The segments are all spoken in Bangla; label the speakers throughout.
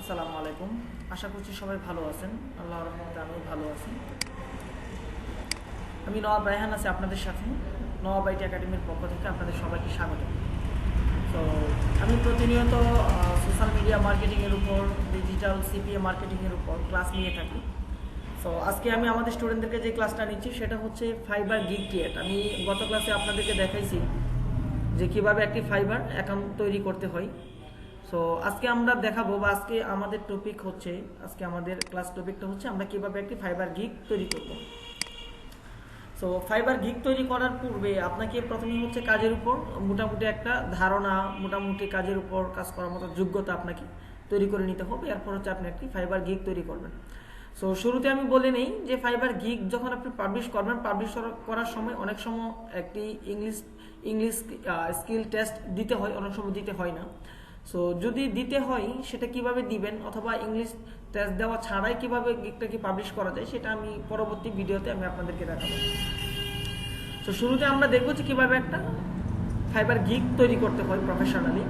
Speaker 1: আসসালামু আলাইকুম। আশা করছি সবাই ভালো আছেন। আল্লাহর রহমতে আমিও ভালো আছি। আমি নওয়াব রায়হান আছি আপনাদের সাথে নওয়াব আইটি একাডেমির পক্ষ থেকে আপনাদের সবাইকে স্বাগত। তো আমি প্রতিনিয়ত সোশ্যাল মিডিয়া মার্কেটিংয়ের উপর, ডিজিটাল সিপিএ মার্কেটিংয়ের উপর ক্লাস নিয়ে থাকি। তো আজকে আমি আমাদের স্টুডেন্টদেরকে যে ক্লাসটা নিচ্ছি সেটা হচ্ছে ফাইবার গিগ ক্রিয়েট। আমি গত ক্লাসে আপনাদেরকে দেখাইছি যে কীভাবে একটি ফাইবার অ্যাকাউন্ট তৈরি করতে হয়। সো আজকে আমরা দেখাবো বা আজকে আমাদের টপিক হচ্ছে, আজকে আমাদের ক্লাস টপিকটা হচ্ছে আমরা কিভাবে একটি ফাইবার গিগ তৈরি করব। সো ফাইবার গিগ তৈরি করার পূর্বে আপনাকে প্রথমে হচ্ছে কাজের উপর মোটামুটি একটা ধারণা, মোটামুটি কাজের উপর কাজ করার মতো যোগ্যতা আপনাকে তৈরি করে নিতে হবে। এরপর হচ্ছে আপনি একটি ফাইবার গিগ তৈরি করবেন। সো শুরুতে আমি বলে নেই যে ফাইবার গিগ যখন আপনি পাবলিশ করবেন, পাবলিশ করার সময় অনেক সময় একটি ইংলিশ স্কিল টেস্ট দিতে হয়, অনেক সময় দিতে হয় না। সো যদি দিতে হয় সেটা কিভাবে দিবেন, অথবা ইংলিশ টেস্ট দেওয়া ছাড়াই কিভাবে গিগটাকে পাবলিশ করা যায় সেটা আমি পরবর্তী ভিডিওতে আমি আপনাদেরকে দেখাবো। তো শুরুতে আমরা দেখবো যে কীভাবে একটা ফাইবার গিগ তৈরি করতে হয় প্রফেশনালি।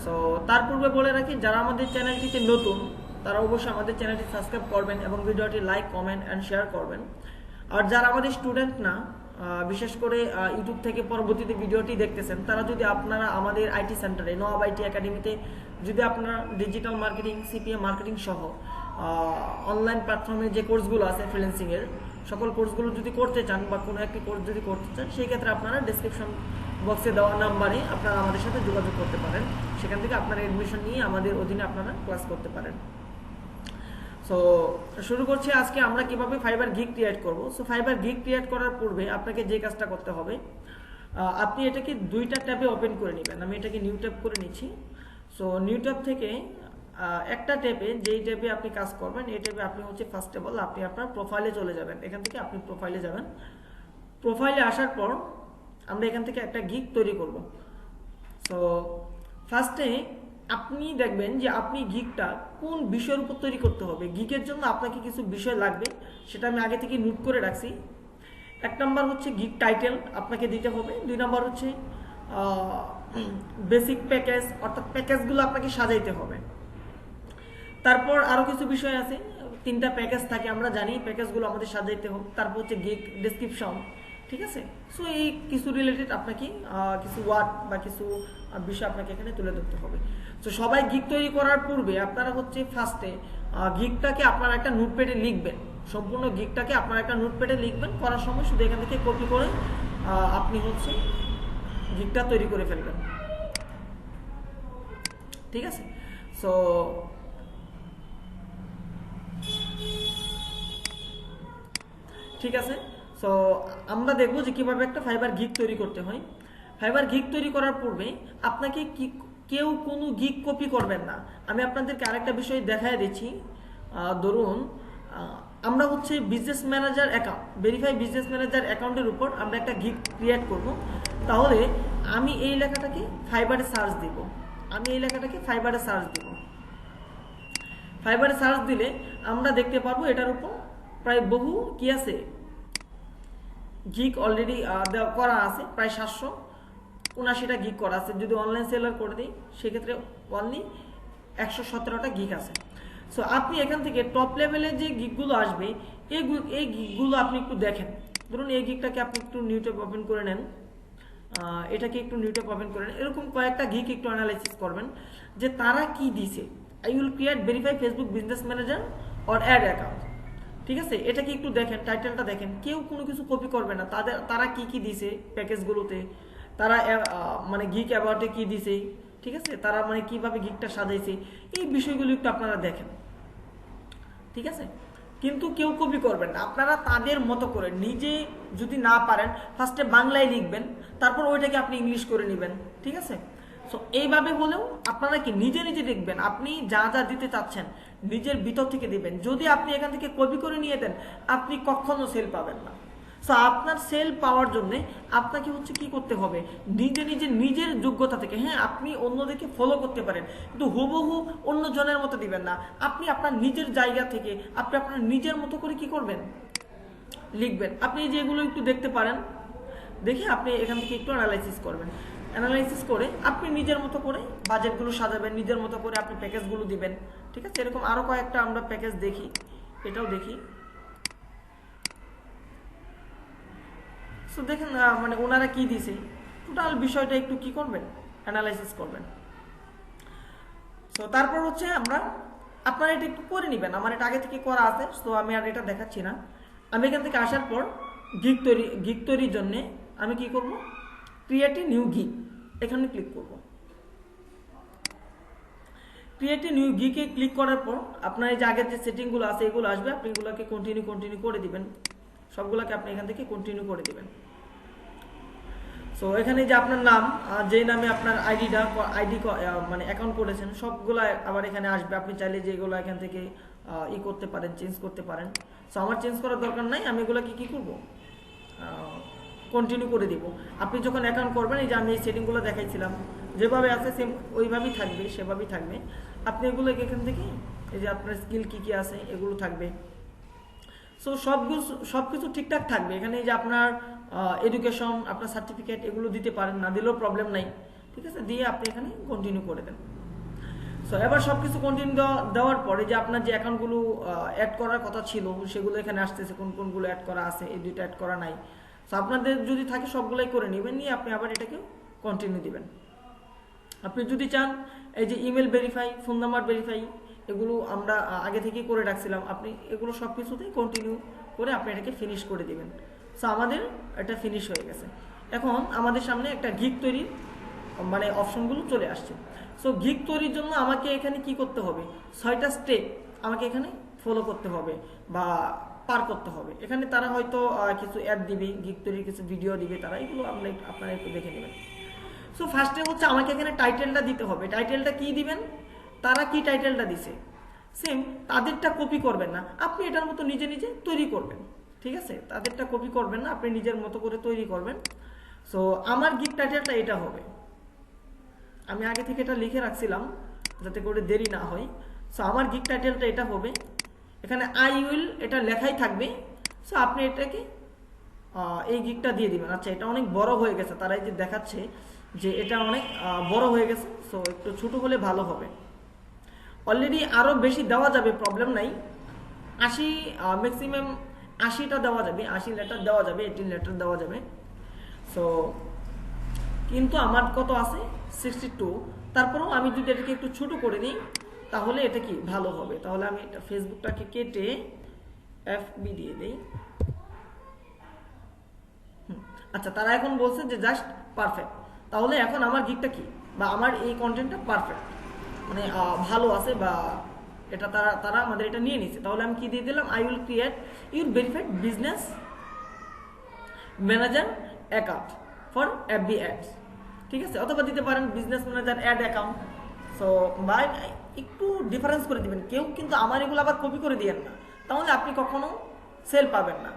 Speaker 1: সো তার পূর্বে বলে রাখি, যারা আমাদের চ্যানেলটিতে নতুন তারা অবশ্যই আমাদের চ্যানেলটি সাবস্ক্রাইব করবেন এবং ভিডিওটি লাইক, কমেন্ট অ্যান্ড শেয়ার করবেন। আর যারা আমাদের স্টুডেন্ট না, বিশেষ করে ইউটিউব থেকে পরবর্তীতে ভিডিওটি দেখতেছেন, তারা যদি আপনারা আমাদের আইটি সেন্টারে নওয়াব আইটি একাডেমিতে যদি আপনারা ডিজিটাল মার্কেটিং, সিপিএ মার্কেটিং সহ অনলাইন প্ল্যাটফর্মে যে কোর্সগুলো আছে ফ্রিল্যান্সিংয়ের সকল কোর্সগুলো যদি করতে চান বা কোনো একটি কোর্স যদি করতে চান, সেই ক্ষেত্রে আপনারা ডেসক্রিপশন বক্সে দেওয়া নাম্বারে আপনারা আমাদের সাথে যোগাযোগ করতে পারেন। সেখান থেকে আপনারা এডমিশন নিয়ে আমাদের অধীনে আপনারা ক্লাস করতে পারেন। সো শুরু করছি আজকে আমরা কিভাবে ফাইবার গিগ ক্রিয়েট করব। সো ফাইবার গিগ ক্রিয়েট করার পূর্বে আপনাকে যে কাজটা করতে হবে, আপনি এটাকে দুইটা ট্যাবে ওপেন করে নেবেন। আমি এটাকে নিউ ট্যাব করে নিচ্ছি। সো নিউ ট্যাব থেকে একটা ট্যাবে, যেই ট্যাবে আপনি কাজ করবেন এই ট্যাবে আপনি হচ্ছে ফার্স্ট অফ অল আপনি আপনার প্রোফাইলে চলে যাবেন। এখান থেকে আপনি প্রোফাইলে যাবেন। প্রোফাইলে আসার পর আমরা এখান থেকে একটা গিগ তৈরি করব। সো ফার্স্টে আপনি দেখবেন যে আপনি গিগটা কোন বিষয়ের উপর তৈরি করতে হবে। গিগের জন্য আপনাকে কিছু বিষয় লাগবে, সেটা আমি আগে থেকে নোট করে রাখছি। এক নম্বর হচ্ছে গিগ টাইটেল আপনাকে দিতে হবে। দুই নম্বর হচ্ছে বেসিক প্যাকেজ, অর্থাৎ প্যাকেজগুলো আপনাকে সাজাইতে হবে। তারপর আরও কিছু বিষয় আছে, তিনটা প্যাকেজ থাকে আমরা জানি, প্যাকেজগুলো আমাদের সাজাইতে হবে। তারপর হচ্ছে গিগ ডেসক্রিপশন, ঠিক আছে। সো এই কিছু রিলেটেড আপনাকে কিছু ওয়ার্ড বা কিছু বিষয় আপনাকে এখানে তুলে ধরতে হবে। তো সবাই গিগ তৈরি করার পূর্বে আপনারা হচ্ছে ফার্স্টে গিগটাকে আপনারা একটা নোটপ্যাডে লিখবেন। সম্পূর্ণ গিগটাকে আপনারা একটা নোটপ্যাডে লিখবেন। করার সময় শুধু এখান থেকে কপি করে আপনি হচ্ছে গিগটা তৈরি করে ফেলবেন, ঠিক আছে। সো ঠিক আছে। সো আমরা দেখবো যে কিভাবে একটা ফাইবার গিগ তৈরি করতে হয়। ফাইবার গিগ তৈরি করার পূর্বে আপনাকে কেউ কোনো গিগ কপি করবেন না। আমি আপনাদেরকে আরেকটা বিষয় দেখাই দিচ্ছি। ধরুন আমরা হচ্ছে business manager account, verify business manager অ্যাকাউন্টের উপর আমরা একটা গিগ ক্রিয়েট করব। তাহলে আমি এই লেখাটাকে ফাইবারে সার্চ দিব। ফাইবারে সার্চ দিলে আমরা দেখতে পারবো এটার উপর প্রায় বহু কি আছে, গিগ অলরেডি করা আছে। প্রায় 779টা গিগ করা আছে। যদি অনলাইন সেলার করে দিই সেক্ষেত্রে অনলি 117টা গিগ আছে। সো আপনি এখান থেকে টপ লেভেলের যে গিগগুলো আসবে এই গিগগুলো আপনি একটু দেখেন। ধরুন এই গিগটাকে আপনি একটু নিউ ট্যাব ওপেন করে নেন, এটাকে একটু নিউ ট্যাব ওপেন করে নেন। এরকম কয়েকটা গিগ একটু অ্যানালাইসিস করবেন যে তারা কি দিছে। I will create verify Facebook business manager or ad account, ঠিক আছে। এটাকে একটু দেখেন, টাইটেলটা দেখেন। কেউ কোনো কিছু কপি করবে না। তারা কি দিছে প্যাকেজগুলোতে, তারা মানে গিগ অ্যাবাউটে কি দিছে, ঠিক আছে। তারা মানে কিভাবে গিগটা সাজাইছে, এই বিষয়গুলো একটু আপনারা দেখেন, ঠিক আছে। কিন্তু কেউ কপি করবেন না। আপনারা তাদের মতো করে নিজে যদি না পারেন ফার্স্টে বাংলায় লিখবেন, তারপর ওইটাকে আপনি ইংলিশ করে নেবেন, ঠিক আছে। সো এইভাবে হলেও আপনারা কি নিজে লিখবেন। আপনি যা যা দিতে চাচ্ছেন নিজের ভিতর থেকে দিবেন। যদি আপনি এখান থেকে কপি করে নিয়ে দেন আপনি কখনো সেল পাবেন না। সো আপনার সেল পাওয়ার জন্য আপনাকে হচ্ছে কি করতে হবে, নিজের যোগ্যতা থেকে, হ্যাঁ আপনি অন্যদেরকে ফলো করতে পারেন কিন্তু হুবহু অন্য জনের মতো দিবেন না। আপনি আপনার নিজের জায়গা থেকে আপনি আপনার নিজের মতো করে কি করবেন, লিখবেন। আপনি যেগুলো একটু দেখতে পারেন, দেখে আপনি এখান থেকে একটু অ্যানালাইসিস করবেন। অ্যানালাইসিস করে আপনি নিজের মতো করে বাজেটগুলো সাজাবেন, নিজের মতো করে আপনি প্যাকেজগুলো দিবেন। ঠিক আছে, এরকম আরও কয়েকটা আমরা প্যাকেজ দেখি, এটাও দেখি। সো দেখেন মানে ওনারা কি দিছে, টোটাল বিষয়টা একটু কি করবেন, অ্যানালাইসিস করবেন। সো তারপর হচ্ছে আপনারা এটা একটু করে নেবেন, আমার এটা আগে থেকে করা আছে, সো আমি আর এটা দেখাচ্ছি না। আমি এখান থেকে আসার পর গিগ তৈরির জন্য আমি কি করব, ক্রিয়েট এ নিউ গিগ, এখানে ক্লিক করব। ক্রিয়েট এ নিউ গিগে ক্লিক করার পর আপনার এই যে আগের যে সেটিংগুলো আছে এগুলো আসবে, আপনি এগুলোকে কন্টিনিউ করে দিবেন, সবগুলোকে আপনি এখান থেকে কন্টিনিউ করে দিবেন। সো এখানে যে আপনার নাম, যেই নামে আপনার আইডি মানে অ্যাকাউন্ট করেছেন সবগুলো আবার এখানে আসবে। আপনি চাইলে যে এগুলো এখান থেকে করতে পারেন, চেঞ্জ করতে পারেন। সো আমার চেঞ্জ করার দরকার নাই, আমি এগুলোকে কি করব, কন্টিনিউ করে দিব। আপনি যখন অ্যাকাউন্ট করবেন, এই যে আমি এই সেটিংগুলো দেখাইছিলাম যেভাবে আছে সেম ওইভাবেই থাকবে, সেভাবেই থাকবে। আপনি এগুলো এখান থেকে এই যে আপনার স্কিল কী কী আছে এগুলো থাকবে। সো সবকিছু ঠিকঠাক থাকবে। এখানে যে আপনার এডুকেশন, আপনার সার্টিফিকেট এগুলো দিতে পারেন, না দিলেও প্রবলেম নাই। ঠিক আছে, দিয়ে আপনি এখানে কন্টিনিউ করে দেন। সো এবার সবকিছু কন্টিনিউ দেওয়ার পরে যে আপনার যে অ্যাকাউন্টগুলো অ্যাড করার কথা ছিল সেগুলো এখানে আসতেছে, কোনগুলো অ্যাড করা আছে, এই দুইটা অ্যাড করা নাই। সো আপনাদের যদি থাকে সবগুলোই করে নেবেন, নিয়ে আপনি আবার এটাকে কন্টিনিউ দিবেন। আপনি যদি চান এই যে email verify, phone number verify, এগুলো আমরা আগে থেকেই করে রাখছিলাম, আপনি এগুলো সব কিছুতেই কন্টিনিউ করে আপনি এটাকে ফিনিশ করে দিবেন। সো আমাদের এটা ফিনিশ হয়ে গেছে। এখন আমাদের সামনে একটা গিগ তৈরির মানে অপশনগুলো চলে আসছে। সো গিগ তৈরির জন্য আমাকে এখানে কি করতে হবে, 6টা স্টেপ আমাকে এখানে ফলো করতে হবে বা পার করতে হবে। এখানে তারা হয়তো কিছু অ্যাড দিবে, গিগ তৈরির কিছু ভিডিও দিবে তারা, এগুলো আপনারা একটু দেখে নেবেন। সো ফার্স্টে হচ্ছে আমাকে এখানে টাইটেলটা দিতে হবে। টাইটেলটা কি দিবেন, তারা কি টাইটেলটা দিছে সেম তাদেরটা কপি করবেন না, আপনি এটার মতো নিজে নিজে তৈরি করবেন। ঠিক আছে, তাদেরটা কপি করবেন না, আপনি নিজের মতো করে তৈরি করবেন। সো আমার গিগ টাইটেলটা এটা হবে, আমি আগে থেকে এটা লিখে রাখছিলাম যাতে করে দেরি না হয়। সো আমার গিগ টাইটেলটা এটা হবে, এখানে আই উইল এটা লেখাই থাকবে। সো আপনি এটাকে এই গিগটা দিয়ে দিবেন। আচ্ছা, এটা অনেক বড় হয়ে গেছে, তারা এই যে দেখাচ্ছে যে এটা অনেক বড় হয়ে গেছে। সো একটু ছোট হলে ভালো হবে। অলরেডি আরও বেশি দেওয়া যাবে, প্রবলেম নাই। 80 ম্যাক্সিমাম 80টা দেওয়া যাবে, 80 লেটার দেওয়া যাবে, 18 লেটার দেওয়া যাবে। সো কিন্তু আমার কত আছে 62। তারপরেও আমি যদি এটাকে একটু ছোট করে নিই তাহলে এটা কি ভালো হবে। তাহলে আমি এটা ফেসবুকটাকে কেটে FB দিয়ে দিই। আচ্ছা, তারা এখন বলছে যে জাস্ট পারফেক্ট। তাহলে এখন আমার গিগটা কি বা আমার এই কন্টেন্টটা পারফেক্ট, মানে ভালো আছে বা এটা তারা আমাদের এটা নিয়ে নিচ্ছে। তাহলে আমি কি দিয়ে দিলাম, I will create your verified business manager account for FB ads. ঠিক আছে, অথবা দিতে পারেন business manager ad account. So বা একটু ডিফারেন্স করে দিবেন। কেউ কিন্তু আমার এগুলো আবার কপি করে দিয়েন না, তাহলে আপনি কখনো সেল পাবেন না।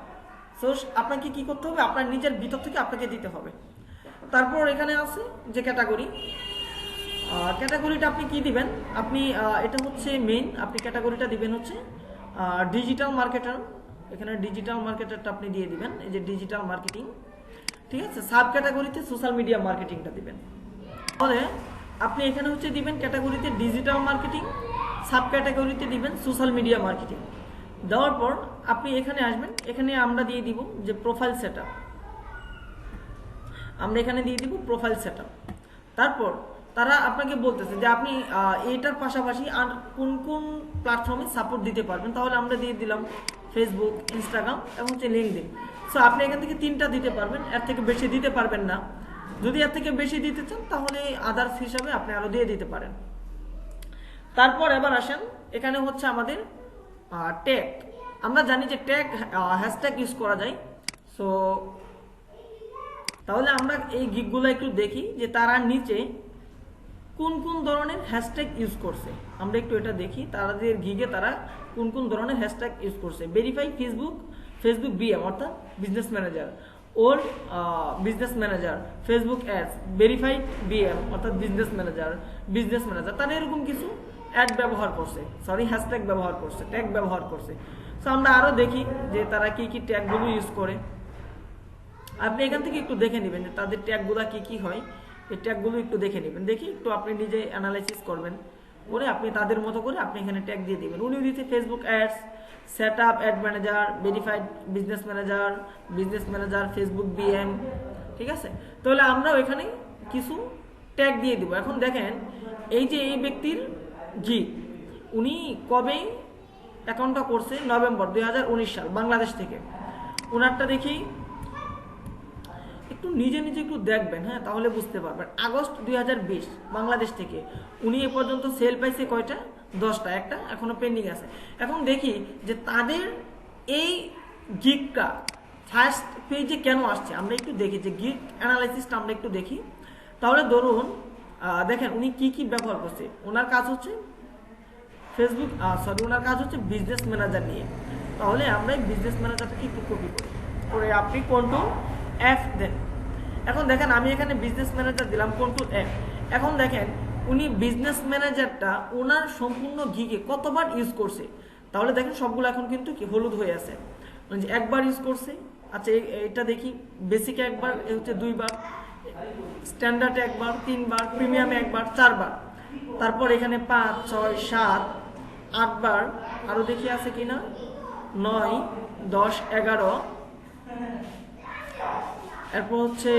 Speaker 1: সো আপনাকে কি করতে হবে, আপনার নিজের ভিতর থেকে আপনাকে দিতে হবে। তারপর এখানে আছে যে ক্যাটাগরি, ক্যাটাগরিটা আপনি কি দিবেন, আপনি এটা হচ্ছে মেইন, আপনি ক্যাটাগরিটা দিবেন হচ্ছে ডিজিটাল মার্কেটার। এখানে ডিজিটাল মার্কেটারটা আপনি দিয়ে দিবেন, এই যে ডিজিটাল মার্কেটিং। ঠিক আছে, সাব ক্যাটাগরিতে সোশ্যাল মিডিয়া মার্কেটিংটা দিবেন। তাহলে আপনি এখানে হচ্ছে দিবেন ক্যাটাগরিতে ডিজিটাল মার্কেটিং, সাব ক্যাটাগরিতে দিবেন সোশ্যাল মিডিয়া মার্কেটিং। দেওয়ার পর আপনি এখানে আসবেন, এখানে আমরা দিয়ে দিব যে প্রোফাইল সেটআপ, আমরা এখানে দিয়ে দিব প্রোফাইল সেটআপ। তারপর তারা আপনাকে বলতেছে যে আপনি এটার পাশাপাশি আর কোন কোন প্ল্যাটফর্মে সাপোর্ট দিতে পারবেন। তাহলে আমরা দিয়ে দিলাম ফেসবুক, ইনস্টাগ্রাম এবং হচ্ছে লিঙ্কডইন। সো আপনি এখান থেকে 3টা দিতে পারবেন, এর থেকে বেশি দিতে পারবেন না। যদি এর থেকে বেশি দিতে চান তাহলে আদার্স হিসাবে আপনি আরও দিয়ে দিতে পারেন। তারপর এবার আসেন, এখানে হচ্ছে আমাদের ট্যাগ। আমরা জানি যে ট্যাগ হ্যাশট্যাগ ইউজ করা যায়। সো তাহলে আমরা এই গিগগুলো একটু দেখি যে তারা নিচে কোন কোন ধরনের হ্যাশট্যাগ ইউজ করছে। আমরা একটু এটা দেখি তাদের গিগে তারা কোন কোন ধরনের হ্যাশট্যাগ ইউজ করছে। ভেরিফাই ফেসবুক BM অর্থাৎ business manager, old business manager, Facebook ads, verified BM অর্থাৎ বিজনেস ম্যানেজার। তারা এরকম কিছু অ্যাড ব্যবহার করছে, হ্যাশট্যাগ ব্যবহার করছে, ট্যাগ ব্যবহার করছে। সো আমরা আরও দেখি যে তারা কি কি ট্যাগগুলো ইউজ করে। আপনি এখান থেকে একটু দেখে নেবেন যে তাদের ট্যাগগুলো কি কি হয়। এই ট্যাগগুলো একটু দেখে নেবেন, দেখি একটু আপনি নিজে অ্যানালাইসিস করবেন, করে আপনি তাদের মতো করে আপনি এখানে ট্যাগ দিয়ে দিবেন। উনি দিচ্ছে Facebook ads, set up add manager, verified business manager, Facebook BM, ঠিক আছে। তাহলে আমরাও এখানে কিছু ট্যাগ দিয়ে দিব। এখন দেখেন এই যে এই ব্যক্তির উনি কবে অ্যাকাউন্টটা করছে, নভেম্বর 2019 সাল, বাংলাদেশ থেকে। ওনারটা দেখি, একটু নিজে একটু দেখবেন, হ্যাঁ, তাহলে বুঝতে পারবেন। আগস্ট 2020 বাংলাদেশ থেকে উনি এ পর্যন্ত সেল পাইছে কয়টা? 10টা, একটা এখনো পেন্ডিং আছে। এখন দেখি যে তাদের এই গিগটা ফার্স্ট পেজে কেন আসছে, আমরা একটু দেখি যে গিগ অ্যানালাইসিসটা আমরা একটু দেখি। তাহলে ধরুন দেখেন উনি কি ব্যবহার করছে। ওনার কাজ হচ্ছে ওনার কাজ হচ্ছে বিজনেস ম্যানেজার নিয়ে। তাহলে আমরা এই বিজনেস ম্যানেজারটাকে একটু কপি করি, করে আপনি কন্ট্রোল F দেন। এখন দেখেন আমি এখানে বিজনেস ম্যানেজার দিলাম, কন্ট্রোল F। এখন দেখেন উনি বিজনেস ম্যানেজারটা ওনার সম্পূর্ণ গিগে কতবার ইউজ করছে। তাহলে দেখেন সবগুলো এখন কিন্তু কি হলুদ হয়ে আছে, যে একবার ইউজ করছে। আচ্ছা এটা দেখি, বেসিকে একবার, হচ্ছে 2বার, স্ট্যান্ডার্ডে একবার, 3বার, প্রিমিয়ামে একবার, 4বার। তারপর এখানে 5, 6, 7, 8বার, আরো দেখি আছে কিনা, 9, 10, 11, এরপর হচ্ছে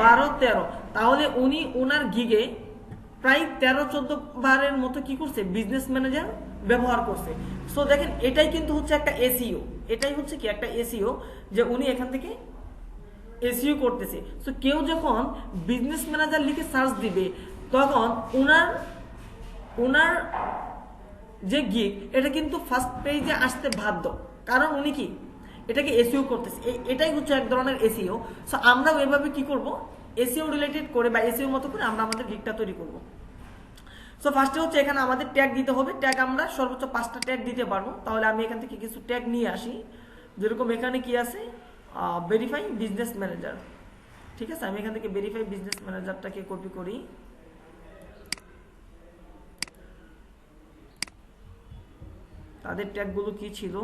Speaker 1: 12, 13। তাহলে উনি ওনার গিগে প্রায় 13-14 বারের মতো কি করছে, বিজনেস ম্যানেজার ব্যবহার করছে। সো দেখেন এটাই কিন্তু হচ্ছে একটা এসইও, এটাই হচ্ছে কি একটা এসইও, যে উনি এখান থেকে এসইও করতেছে। সো কেউ যখন বিজনেস ম্যানেজার লিখে সার্চ দিবে, তখন ওনার যে গিগ এটা কিন্তু ফার্স্ট পেজে আসতে বাধ্য, কারণ উনি কি এটাকে এসইও করতেছে। এটাই হচ্ছে এক ধরনের এসইও। সো আমরাও এভাবে কি করব, এসইও রিলেটেড করে বা এসইও মতো করে আমরা আমাদের গিগটা তৈরি করব। সো ফার্স্টে হচ্ছে এখানে আমাদের ট্যাগ দিতে হবে। ট্যাগ আমরা সর্বোচ্চ 5টা ট্যাগ দিতে পারবো। তাহলে আমি এখান থেকে কিছু ট্যাগ নিয়ে আসি, যেরকম এখানে কি আছে, ভেরিফাই বিজনেস ম্যানেজার, ঠিক আছে। আমি এখান থেকে ভেরিফাই বিজনেস ম্যানেজারটাকে কপি করি। তাদের ট্যাগগুলো কি ছিল,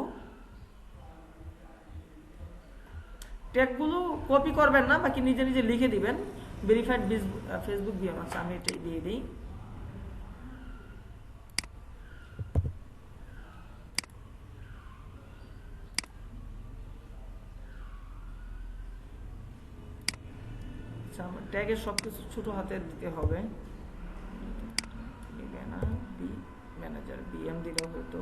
Speaker 1: ট্যাগগুলো কপি করবেন না, বাকি নিজে লিখে দিবেন। ভেরিফাইড ফেসবুক বিএম, আচ্ছা আমি এটাই দিয়ে দিই। আচ্ছা আমার ট্যাগের সবকিছু ছোট হাতে দিতে হবে, ম্যানেজার বিএম দিলেও হতো।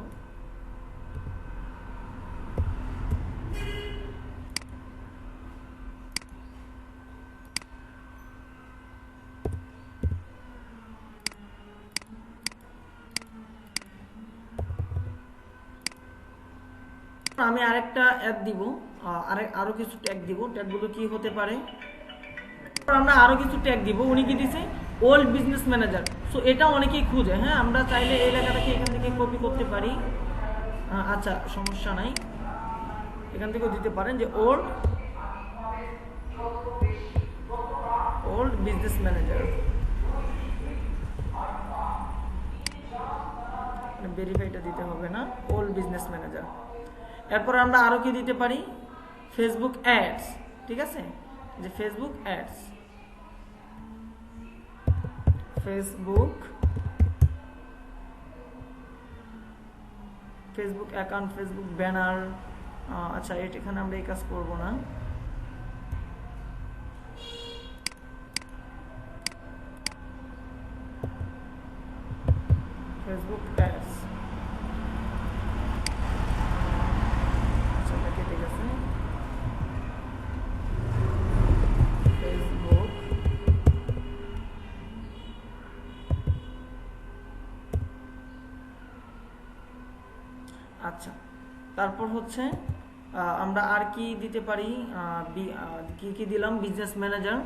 Speaker 1: আমি আরেকটা অ্যাড দিব, আরো কিছু ট্যাগ দিব। ট্যাগগুলো কি হতে পারে, আমরা আরো কিছু ট্যাগ দিব। উনি কি দিছে, ওল্ড বিজনেস ম্যানেজার। সো এটা অনেকেই খুঁজে, হ্যাঁ, আমরা চাইলে এই লেখাটাকে এখান থেকে কপি করতে পারি। আচ্ছা সমস্যা নাই, এখান থেকেও দিতে পারেন যে ওল্ড বিজনেস ম্যানেজার, ভেরিফাইটা দিতে হবে না, ওল্ড বিজনেস ম্যানেজার। এরপর আমরা আরো কি দিতে পারি, ফেসবুক অ্যাডস, ঠিক আছে, যে Facebook ads, Facebook account, Facebook banner. আচ্ছা এখানে আমরা এই কাজ করব না। ফেসবুক অ্যাডস, আচ্ছা কেটে গেছে। ফেসবুক আচ্ছা, তারপর হচ্ছে আমরা আর কি দিতে পারি, কি দিলাম, বিজনেস ম্যানেজার,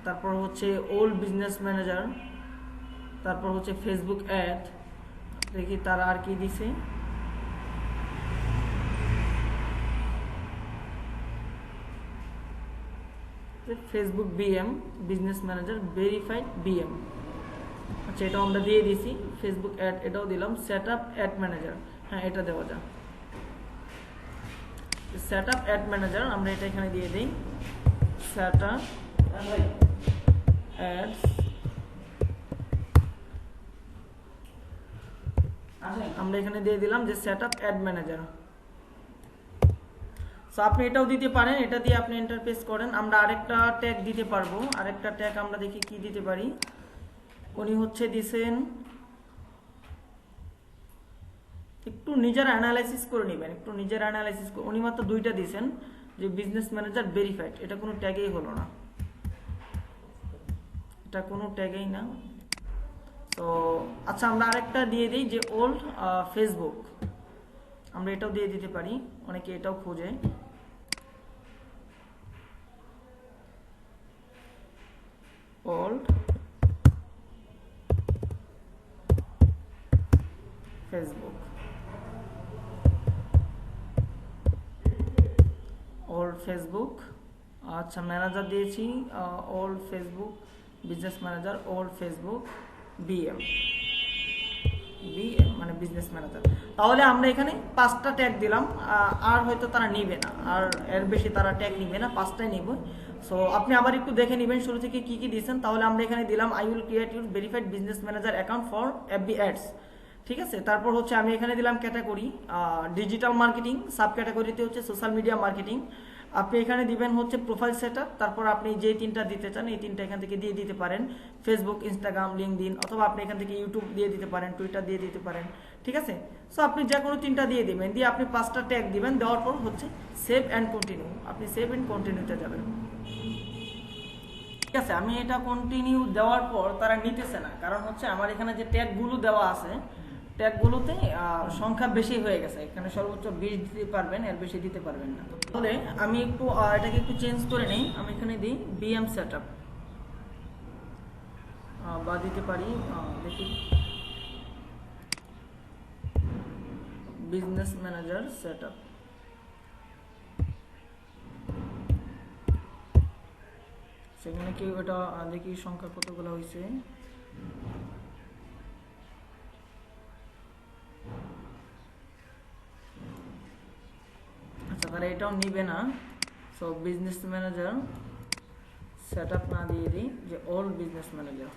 Speaker 1: তারপর হচ্ছে ওল্ড বিজনেস ম্যানেজার, তারপর হচ্ছে ফেসবুক অ্যাড। দেখি তারা আর কি দিছে, Facebook BM, business manager, verified BM. আচ্ছা এটাও আমরা দিয়ে দিছি। ফেসবুক অ্যাড এটাও দিলাম, সেট আপ অ্যাড ম্যানেজার, হ্যাঁ এটা দেওয়া যায়। সেট আপ অ্যাড ম্যানেজার, আমরা এটা এখানে দিয়ে দিই সেট আপ অ্যাডস, আমরা এখানে দিয়ে দিলাম যে set up add manager. So আপনি এটাও দিতে পারেন, এটা দিয়ে আপনি ইন্টারফেস করেন। আমরা আরেকটা ট্যাগ দিতে পারবো, আরেকটা ট্যাগ আমরা দেখি কি দিতে পারি। উনি হচ্ছে দিছেন, একটু নিজের অ্যানালাইসিস করে নেবেন, একটু নিজের অ্যানালাইসিস করে। উনি মাত্র দুইটা দিয়েছেন যে বিজনেস ম্যানেজার ভেরিফাইড, এটা কোনো ট্যাগেই হলো না, এটা কোনো ট্যাগেই না। তো আচ্ছা আমরা আরেকটা দিয়ে দিই যে ওল্ড ফেসবুক, আমরা এটাও দিয়ে দিতে পারি, অনেকে এটাও খোঁজে। Old Facebook, old Facebook. আচ্ছা ম্যানেজার দিয়েছি old Facebook business manager, old Facebook BM, BM মানে বিজনেস ম্যানেজার। তাহলে আমরা এখানে 5টা ট্যাগ দিলাম, আর হয়তো তারা নিবে না, আর এর বেশি তারা ট্যাগ নিবে না, 5টাই নিব। সো আপনি আবার একটু দেখে নেবেন শুরু থেকে কি কি দিয়েছেন। তাহলে আমরা এখানে দিলাম I will create your verified business manager account for FB ads, ঠিক আছে। তারপর হচ্ছে আমি এখানে দিলাম ক্যাটাগরি ডিজিটাল মার্কেটিং, সাব ক্যাটাগরিতে হচ্ছে সোশ্যাল মিডিয়া মার্কেটিং। আপনি এখানে দিবেন হচ্ছে প্রোফাইল সেটআপ, তারপর আপনি যে 3টা দিতে চান এই 3টা এখান থেকে দিয়ে দিতে পারেন, ফেসবুক, ইনস্টাগ্রাম, লিঙ্কডইন, অথবা আপনি এখান থেকে ইউটিউব দিয়ে দিতে পারেন, টুইটার দিয়ে দিতে পারেন, ঠিক আছে। সো আপনি যে কোনো 3টা দিয়ে দিবেন, দিয়ে আপনি 5টা ট্যাগ দিবেন, দেওয়ার পর হচ্ছে সেভ অ্যান্ড কন্টিনিউ, আপনি সেভ অ্যান্ড কন্টিনিউতে যাবেন, ঠিক আছে। আমি এটা কন্টিনিউ দেওয়ার পর তারা নিতেছে না, কারণ হচ্ছে আমার এখানে যে ট্যাগগুলো দেওয়া আছে ট্যাগগুলোতে সংখ্যা বেশি হয়ে গেছে, এখানে সর্বোচ্চ 20 দিতে পারবেন, এর বেশি দিতে পারবেন না। তাহলে আমি একটু এটাকে একটু চেঞ্জ করে নিই, আমি এখানে দিই বিএম সেটআপ, বা দিতে পারি দেখি বিজনেস ম্যানেজার সেটআপ। সেখানে কি ওটা দেখি সংখ্যা কতগুলো হয়েছে। আচ্ছা তারা এটাও নিবে না। সো বিজনেস ম্যানেজার সেটআপ না দিয়ে দিই যে অল বিজনেস ম্যানেজার।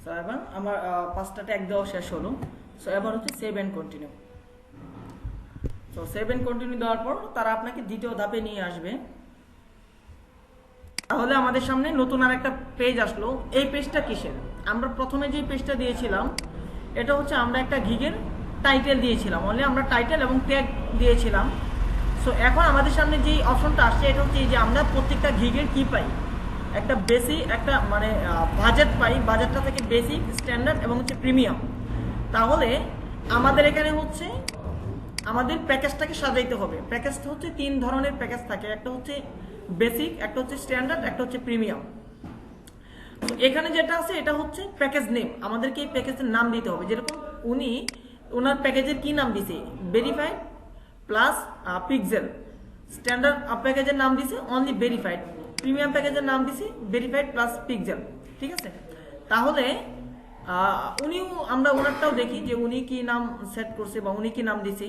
Speaker 1: সো এবার আমার 5টা ট্যাগ দেওয়া শেষ হলো। সো এবার হচ্ছে save and continue. So save and continue দেওয়ার পর তারা আপনাকে দ্বিতীয় ধাপে নিয়ে আসবে। তাহলে আমাদের সামনে নতুন আর একটা পেজ আসলো। এই পেজটা কিসের? আমরা প্রথমে যে পেজটা দিয়েছিলাম এটা হচ্ছে আমরা একটা গিগের টাইটেল দিয়েছিলাম, অনলি আমরা টাইটেল এবং ট্যাগ দিয়েছিলাম। সো এখন আমাদের সামনে যে অপশনটা আসছে এটা হচ্ছে এই যে আমরা প্রত্যেকটা গিগের কি পাই, একটা বেসিক একটা মানে বাজেট পাই, বাজেটটা থেকে বেসিক, স্ট্যান্ডার্ড এবং হচ্ছে প্রিমিয়াম। তাহলে আমাদের এখানে হচ্ছে আমাদের প্যাকেজটাকে সাজাইতে হবে। প্যাকেজটা হচ্ছে 3 ধরনের প্যাকেজ থাকে, একটা হচ্ছে বেসিক, একটা হচ্ছে স্ট্যান্ডার্ড, একটা হচ্ছে প্রিমিয়াম। তো এখানে যেটা আছে এটা হচ্ছে প্যাকেজ নেম, আমাদেরকে এই প্যাকেজের নাম দিতে হবে। যেরকম উনি ওনার প্যাকেজের কি নাম দিছে, ভেরিফাইড প্লাস পিক্সেল। স্ট্যান্ডার্ড প্যাকেজের নাম দিছে অনলি ভেরিফাইড, প্রিমিয়াম প্যাকেজের নাম দিছে ভেরিফাইড প্লাস পিক্সেল, ঠিক আছে। তাহলে উনিও আমরা ওনারটাও দেখি যে উনি কি নাম সেট করছে বা উনি কি নাম দিছে,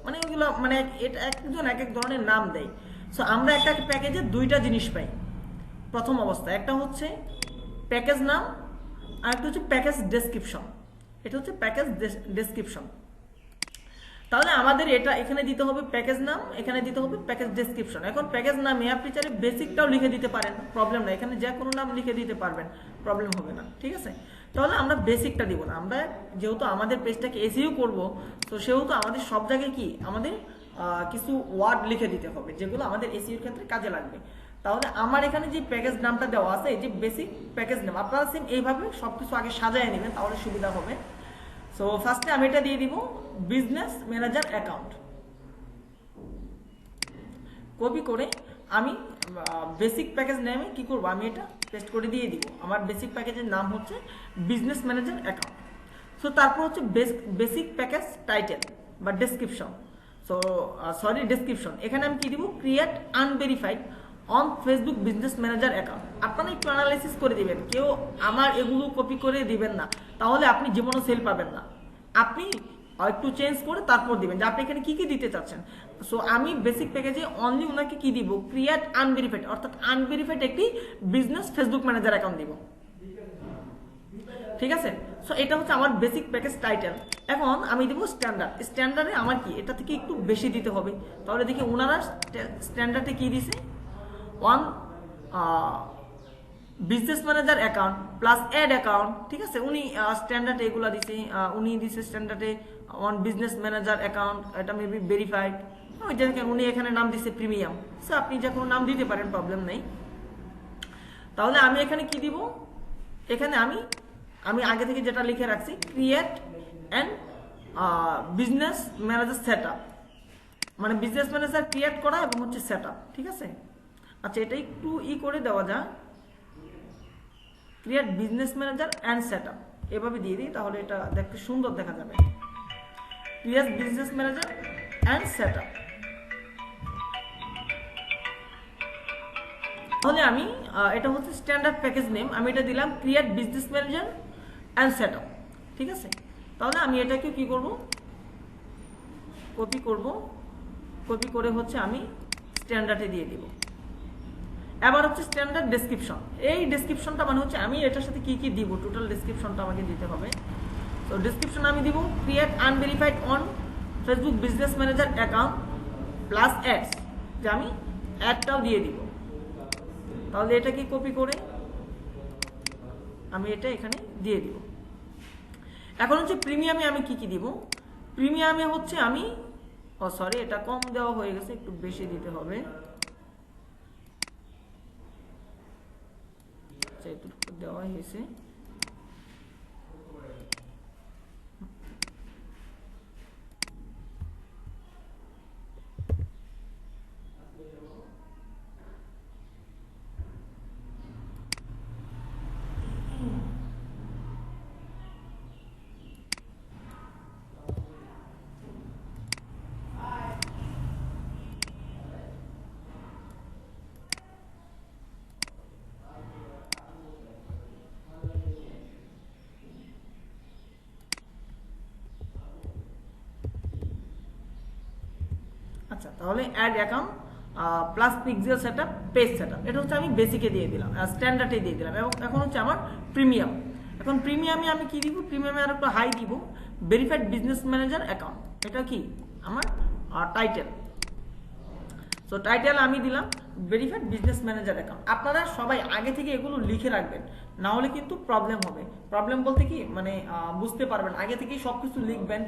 Speaker 1: মানে ওইগুলো মানে এটা একজন এক এক ধরনের নাম দেয়। সো আমরা একটা প্যাকেজে 2টা জিনিস পাই প্রথম অবস্থা, একটা হচ্ছে প্যাকেজ নাম আর একটা হচ্ছে প্যাকেজ ডেসক্রিপশন। এটা হচ্ছে প্যাকেজ ডেসক্রিপশন। তাহলে আমাদের এটা এখানে দিতে হবে প্যাকেজ নাম, এখানে দিতে হবে প্যাকেজ ডেসক্রিপশন। এখন প্যাকেজ নামে আপনি চাইলে বেসিকটাও লিখে দিতে পারেন, প্রবলেম না, এখানে যে কোনো নাম লিখে দিতে পারবেন, প্রবলেম হবে না, ঠিক আছে। তাহলে আমরা বেসিকটা দিব না, আমরা যেহেতু আমাদের পেজটাকে এসইও করব, তো সেহেতু আমাদের সব জায়গায় কি আমাদের কিছু ওয়ার্ড লিখে দিতে হবে যেগুলো আমাদের এসইওর ক্ষেত্রে কাজে লাগবে। তাহলে আমার এখানে যে প্যাকেজ নামটা দেওয়া আছে এই যে বেসিক প্যাকেজ নাম, আপনারা সেম এইভাবে সবকিছু আগে সাজায় নেবেন, তাহলে সুবিধা হবে। সো ফার্স্টে আমি এটা দিয়ে দিব বিজনেস ম্যানেজার অ্যাকাউন্ট, কপি করে আমি বেসিক প্যাকেজ নেমে কি করব, আমি এটা পেস্ট করে দিয়ে দিব। আমার বেসিক প্যাকেজের নাম হচ্ছে বিজনেস ম্যানেজার অ্যাকাউন্ট। সো তারপর হচ্ছে বেসিক প্যাকেজ টাইটেল বা ডেসক্রিপশন, সো সরি ডেসক্রিপশন। এখানে আমি কি দিব, create unverified on Facebook business manager account. আপনারা একটু অ্যানালাইসিস করে দিবেন, কেউ আমার এগুলো কপি করে দিবেন না, তাহলে আপনি জীবনও সেল পাবেন না। আপনি একটু চেঞ্জ করে তারপর দিবেন যে আপনি এখানে কি কি দিতে চাচ্ছেন। সো আমি বেসিক প্যাকেজে অনলি ওনাকে কি দিব, ক্রিয়েট আনভেরিফাইড, অর্থাৎ আনভেরিফাইড একটি বিজনেস ফেসবুক ম্যানেজার অ্যাকাউন্ট দিব। ঠিক আছে, সো এটা হচ্ছে আমার বেসিক প্যাকেজ টাইটেল। এখন আমি দেবো স্ট্যান্ডার্ড। স্ট্যান্ডার্ডে আমার কি এটা থেকে একটু বেশি দিতে হবে। তাহলে দেখি ওনারা স্ট্যান্ডার্ডে কি দিছে, one business manager account plus ad account. ঠিক আছে, উনি স্ট্যান্ডার্ডে এগুলো দিছে, উনি দিছে স্ট্যান্ডার্ডে ওয়ান বিজনেস ম্যানেজার অ্যাকাউন্ট, এটা মেবি ভেরিফাইড। ওই যে উনি এখানে নাম দিছে প্রিমিয়াম। সো আপনি যে কোনো নাম দিতে পারেন, প্রবলেম নেই। তাহলে আমি এখানে কি দিব, এখানে আমি আগে থেকে যেটা লিখে রাখছি, create and business manager set up, মানে বিজনেস ম্যানেজার ক্রিয়েট করা এবং হচ্ছে সেট আপ। ঠিক আছে, আচ্ছা এটা একটু করে দেওয়া যায়, create business manager and set up এভাবে দিয়ে দিই, তাহলে এটা দেখতে সুন্দর দেখা যাবে। Create business manager and set up. তাহলে আমি এটা হচ্ছে স্ট্যান্ডার্ড প্যাকেজ নেম, আমি এটা দিলাম create business manager and set up. ঠিক আছে, তাহলে আমি এটাকে কি করব, কপি করে হচ্ছে আমি স্ট্যান্ডার্ডে দিয়ে দিব। এবার হচ্ছে স্ট্যান্ডার্ড ডেসক্রিপশন। এই ডেসক্রিপশনটা মানে হচ্ছে আমি এটার সাথে কি কি দিব, টোটাল ডেসক্রিপশনটা আমাকে দিতে হবে। তো ডেসক্রিপশন আমি দিব create unverified on Facebook business manager account plus ads, যে আমি অ্যাডটাও দিয়ে দিব। তাহলে এটা কি কপি করে আমি এটা এখানে দিয়ে দিব। এখন হচ্ছে প্রিমিয়ামে আমি কি কি দিব, প্রিমিয়ামে হচ্ছে আমি সরি এটা কম দেওয়া হয়ে গেছে, একটু বেশি দিতে হবে। এতটুকু দেওয়া হয়েছে। আচ্ছা, তাহলে ad account plus pixel setup page setup, এটা হচ্ছে আমি বেসিকে দিয়ে দিলাম, স্ট্যান্ডার্ডে দিয়ে দিলাম। এবং এখন হচ্ছে আমার প্রিমিয়াম। এখন প্রিমিয়ামে আমি কি দিব, প্রিমিয়ামে আর একটু হাই দিব, ভেরিফাইড বিজনেস ম্যানেজার অ্যাকাউন্ট, এটা কি আমার টাইটেল। সো টাইটেল আমি দিলাম ভেরিফাইড বিজনেস ম্যানেজার অ্যাকাউন্ট। আপনারা সবাই আগে থেকে এগুলো লিখে রাখবেন, না হলে কিন্তু প্রবলেম হবে। প্রবলেম বলতে কি মানে বুঝতে পারবেন, আগে থেকেই সবকিছু লিখবেন।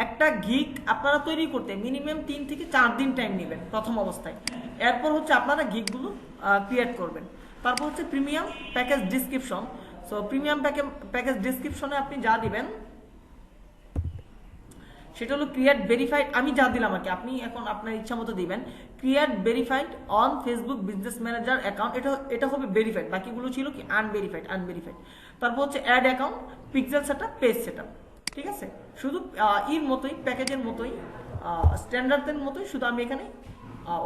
Speaker 1: একটা গিগ আপনারা তৈরি করতে মিনিমাম 3 থেকে 4 দিন টাইম নেবেন প্রথম অবস্থায়। এরপর হচ্ছে আপনারা গিগগুলো ক্রিয়েট করবেন। তারপর হচ্ছে premium package description. So premium package ডিসক্রিপশনে আপনি যা দিবেন সেটা হলো ক্রিয়েট ভেরিফাইড, আমি যা দিলাম আর কি, আপনি এখন আপনার ইচ্ছা মতো দিবেন। Create verified on Facebook business manager account, এটা হবে ভেরিফাইড, বাকিগুলো ছিল কি আনভেরিফাইড। তারপর হচ্ছে ad account, pixel setup, page setup. ঠিক আছে, শুধু এর মতোই, প্যাকেজের মতোই, স্ট্যান্ডার্ডের মতোই, শুধু আমি এখানে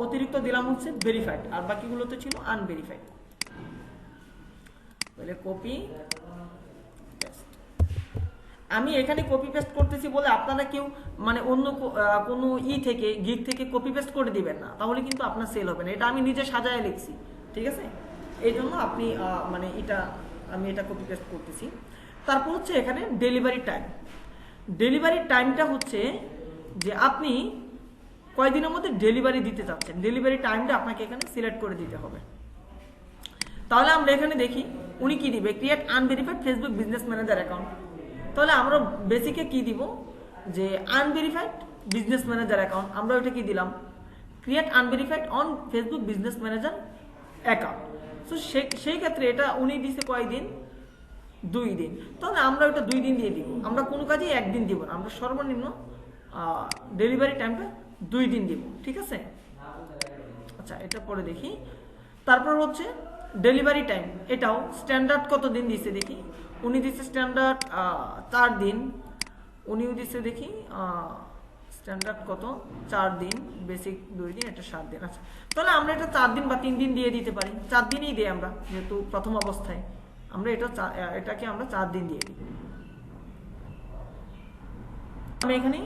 Speaker 1: অতিরিক্ত দিলাম হচ্ছে ভেরিফাইড, আর বাকিগুলোতে ছিল আনভেরিফাইড। তাহলে কপি, আমি এখানে কপি পেস্ট করতেছি বলে আপনারা কেউ মানে অন্য কোনো থেকে গিগ থেকে কপি পেস্ট করে দিবেন না, তাহলে কিন্তু আপনার সেল হবে না। এটা আমি নিজে সাজায় লিখছি, ঠিক আছে, এই জন্য আপনি মানে আমি এটা কপি পেস্ট করতেছি। তারপর হচ্ছে এখানে ডেলিভারি টাইম। ডেলিভারি টাইমটা হচ্ছে যে আপনি কয়দিনের মধ্যে ডেলিভারি দিতে চাচ্ছেন, ডেলিভারি টাইমটা আপনাকে এখানে সিলেক্ট করে দিতে হবে। তাহলে আমরা এখানে দেখি উনি কি দিবে, create unverified Facebook business manager account. তাহলে আমরা বেসিকে কি দিব, যে আনভেরিফাইড বিজনেস ম্যানেজার অ্যাকাউন্ট, আমরা ওইটা কি দিলাম, create unverified on Facebook business manager account. So সেই ক্ষেত্রে এটা উনি দিছে কয়দিন, 2 দিন। তাহলে আমরা ওইটা 2 দিন দিয়ে দিব, আমরা কোনো কাজেই 1 দিন দিব না, আমরা সর্বনিম্ন ডেলিভারি টাইমটা 2 দিন দিব। ঠিক আছে, আচ্ছা এটা পরে দেখি। তারপর হচ্ছে ডেলিভারি টাইম, এটাও স্ট্যান্ডার্ড কত দিন দিছে দেখি, উনি দিচ্ছে স্ট্যান্ডার্ড 4 দিন, উনিও দিচ্ছে দেখি স্ট্যান্ডার্ড কত 4 দিন, বেসিক 2 দিন, এটা 7 দিন। আচ্ছা, তাহলে আমরা এটা 4 দিন বা 3 দিন দিয়ে দিতে পারি। 4 দিনই দিই আমরা, যেহেতু প্রথম অবস্থায় আমরা এটাকে আমরা 4 দিন দিয়ে দিই। আমি এখানে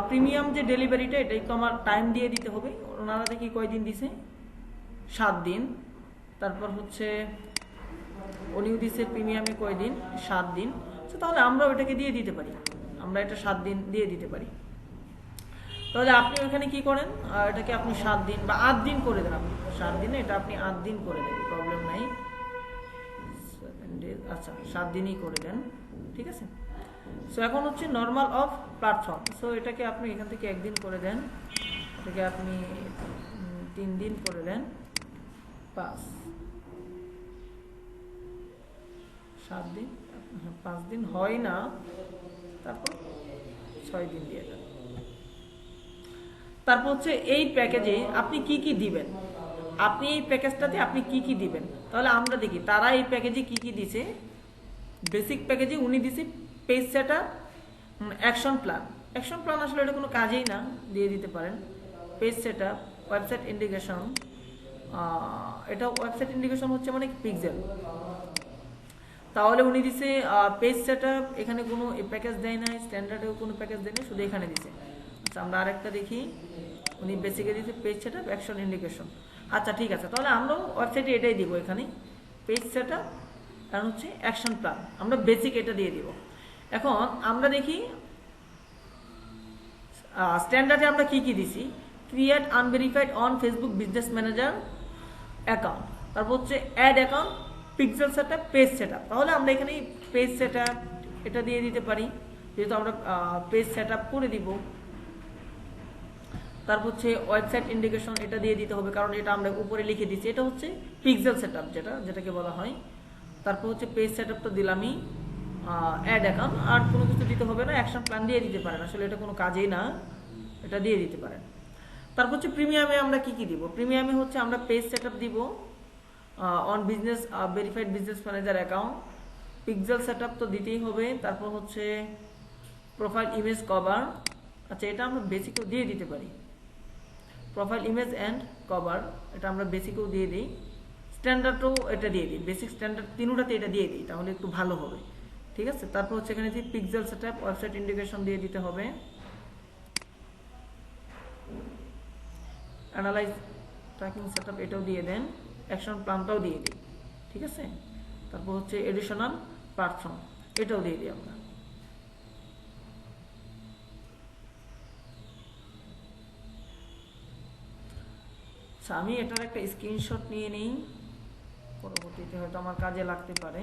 Speaker 1: প্রিমিয়াম যে ডেলিভারিটা, এটাই তো আমার টাইম দিয়ে দিতে হবে। ওনারা দেখি কয়দিন দিছে, 7 দিন। তারপর হচ্ছে উনিও দিছে প্রিমিয়ামে কয়দিন, 7 দিন। তাহলে আমরা ওইটাকে দিয়ে দিতে পারি, আমরা এটা 7 দিন দিয়ে দিতে পারি। তাহলে আপনি ওইখানে কি করেন, এটাকে আপনি 7 দিন বা 8 দিন করে দেন। আপনি 7 দিনে এটা আপনি 8 দিন করে দেন, প্রবলেম নাই। 7 days, আচ্ছা 7 দিনই করে দেন, ঠিক আছে। সো এখন হচ্ছে নর্মাল অফ প্ল্যাটফর্ম। সো এটাকে আপনি এখান থেকে 1 দিন করে দেন, এটাকে আপনি 3 দিন করে দেন, 5 7 দিন, 5 দিন হয় না, তারপর 6 দিন দিয়ে দেন। তারপর হচ্ছে এই প্যাকেজে আপনি কি কি দিবেন, আপনি এই প্যাকেজটাতে আপনি কি কি দিবেন। তাহলে আমরা দেখি তারা এই প্যাকেজে কি কি দিছে। বেসিক প্যাকেজে উনি দিছে page setup, action plan. Action plan আসলে এটা কোনো কাজেই না, দিয়ে দিতে পারেন। পেজ সেটআপ, ওয়েবসাইট ইন্ডিকেশন, এটা ওয়েবসাইট ইন্ডিকেশন হচ্ছে মানে পিক্সেল। তাহলে উনি দিছে পেজ সেটআপ, এখানে কোনো প্যাকেজ দেয় না, স্ট্যান্ডার্ডেও কোনো প্যাকেজ দেয় না, শুধু এখানে দিছে। আচ্ছা, আমরা আরেকটা দেখি, উনি বেসিকে দিছে পেজ সেটআপ, অ্যাকশন ইন্ডিকেশন। আচ্ছা ঠিক আছে, তাহলে আমরাও ওয়েবসাইটে এটাই দিব, এখানে পেজ সেটআপ কারণ হচ্ছে অ্যাকশন প্ল্যান, আমরা বেসিক এটা দিয়ে দিব। এখন আমরা দেখি স্ট্যান্ডার্ডে আমরা কি কি দিছি। Create unverified on Facebook business manager account, তারপর হচ্ছে ad account, pixel setup, page setup. তাহলে আমরা এখানে পেজ সেটআপ এটা দিয়ে দিতে পারি, যেহেতু আমরা পেজ সেটআপ করে দিব। তারপর হচ্ছে ওয়েবসাইট ইন্ডিকেশন, এটা দিয়ে দিতে হবে, কারণ এটা আমরা উপরে লিখে দিচ্ছি, এটা হচ্ছে পিক্সেল সেটআপ যেটাকে বলা হয়। তারপর হচ্ছে পেজ সেটআপটা দিলামই, অ্যাড অ্যাকাউন্ট, আর কোনো কিছু দিতে হবে না, অ্যাকশন প্ল্যান দিয়ে দিতে পারেন, আসলে এটা কোনো কাজেই না, এটা দিয়ে দিতে পারেন। তারপর হচ্ছে প্রিমিয়ামে আমরা কি কি দিব। প্রিমিয়ামে হচ্ছে আমরা পেজ সেটআপ দিব, on business verified business manager account, pixel setup তো দিতেই হবে। তারপর হচ্ছে প্রোফাইল ইমেজ কভার, আচ্ছা এটা আমরা বেসিকও দিয়ে দিতে পারি। প্রোফাইল ইমেজ অ্যান্ড কভার, এটা আমরা বেসিকও দিয়ে দিই, স্ট্যান্ডার্ডও এটা দিয়ে দিই, বেসিক স্ট্যান্ডার্ড তিনটাতে এটা দিয়ে দিই, তাহলে একটু ভালো হবে, ঠিক আছে। তারপর হচ্ছে এখানে যে পিক্সেল সেটআপ, ওয়েবসাইট ইন্ডিকেশন দিয়ে দিতে হবে, অ্যানালাইজ ট্র্যাকিং সেটআপ এটাও দিয়ে দেন, অ্যাকশন প্ল্যানটাও দিয়ে দিই, ঠিক আছে। তারপর হচ্ছে এডিশনাল প্ল্যাটফর্ম, এটাও দিয়ে দিই আমরা। আচ্ছা, আমি এটার একটা স্ক্রিনশট নিয়ে নিই, পরবর্তীতে হয়তো আমার কাজে লাগতে পারে।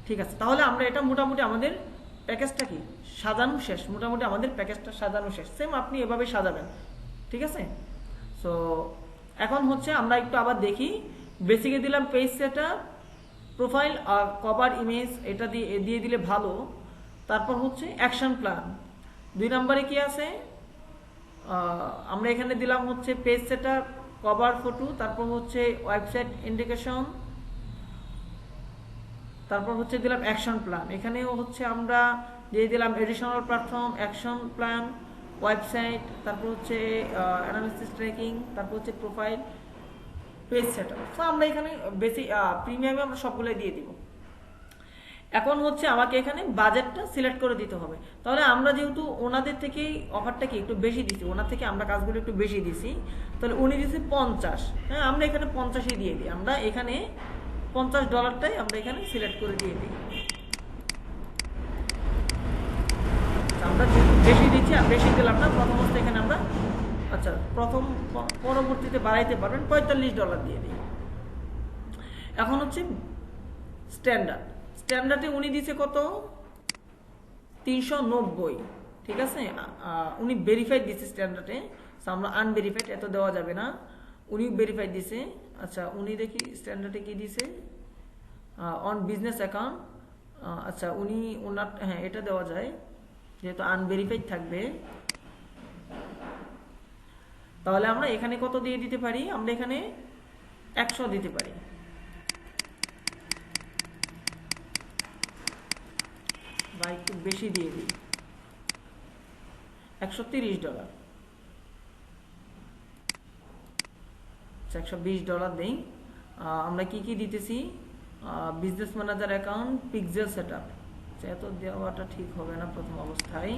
Speaker 1: ঠিক আছে, তাহলে আমরা এটা মোটামুটি আমাদের প্যাকেজটা কি সাজানো শেষ, মোটামুটি আমাদের প্যাকেজটা সাজানো শেষ। সেম আপনি এভাবে সাজাবেন, ঠিক আছে। সো এখন হচ্ছে আমরা একটু আবার দেখি, বেসিকে দিলাম পেজ সেটআপ, প্রোফাইল আর কভার ইমেজ, এটা দিয়ে দিলে ভালো। তারপর হচ্ছে অ্যাকশন প্ল্যান, 2 নম্বরে কি আছে, আমরা এখানে দিলাম হচ্ছে পেজ সেটআপ, কভার ফটো, তারপর হচ্ছে ওয়েবসাইট ইন্ডিকেশন, তারপর হচ্ছে দিলাম অ্যাকশন প্ল্যান। এখানেও হচ্ছে আমরা দিয়ে দিলাম additional platform, action plan, website, তারপর হচ্ছে অ্যানালিসিস ট্র্যাকিং, তারপর হচ্ছে প্রোফাইল, পেজ সেটআপ। সো আমরা এখানে বেসিক প্রিমিয়ামে আমরা সবগুলোই দিয়ে দিব। এখন হচ্ছে আমাকে এখানে বাজেটটা সিলেক্ট করে দিতে হবে। তাহলে আমরা যেহেতু ওনাদের থেকেই অফারটাকে একটু বেশি দিছি, ওনার থেকে আমরা কাজগুলো একটু বেশি দিছি, তাহলে উনি দিয়েছে 50, হ্যাঁ আমরা এখানে 50ই দিয়ে দিই। আমরা এখানে $50টাই আমরা এখানে সিলেক্ট করে দিয়ে দিই। আমরা যেহেতু বেশি দিচ্ছি আর বেশি দিলাম না, প্রথমত এখানে আমরা আচ্ছা পরবর্তীতে বাড়াইতে পারবেন, $45 দিয়ে দিই। এখন হচ্ছে স্ট্যান্ডার্ডে উনি দিছে কত, 390, ঠিক আছে। উনি ভেরিফাইড দিছে স্ট্যান্ডার্ডে, আমরা আনভেরিফাইড এত দেওয়া যাবে না, উনি ভেরিফাইড দিছে। আচ্ছা উনি দেখি স্ট্যান্ডার্ডে কি দিছে, অন বিজনেস অ্যাকাউন্ট, আচ্ছা উনি ওনার, হ্যাঁ এটা দেওয়া যায় যেহেতু আনভেরিফাইড থাকবে। তাহলে আমরা এখানে কত দিয়ে দিতে পারি, আমরা এখানে 100 দিতে পারি। বা একটু বেশি দিয়ে দিই, $130, $120 দেই। আমরা কি কি দিতেছি, business manager account, pixel setup, এত দেওয়াটা ঠিক হবে না প্রথম অবস্থায়,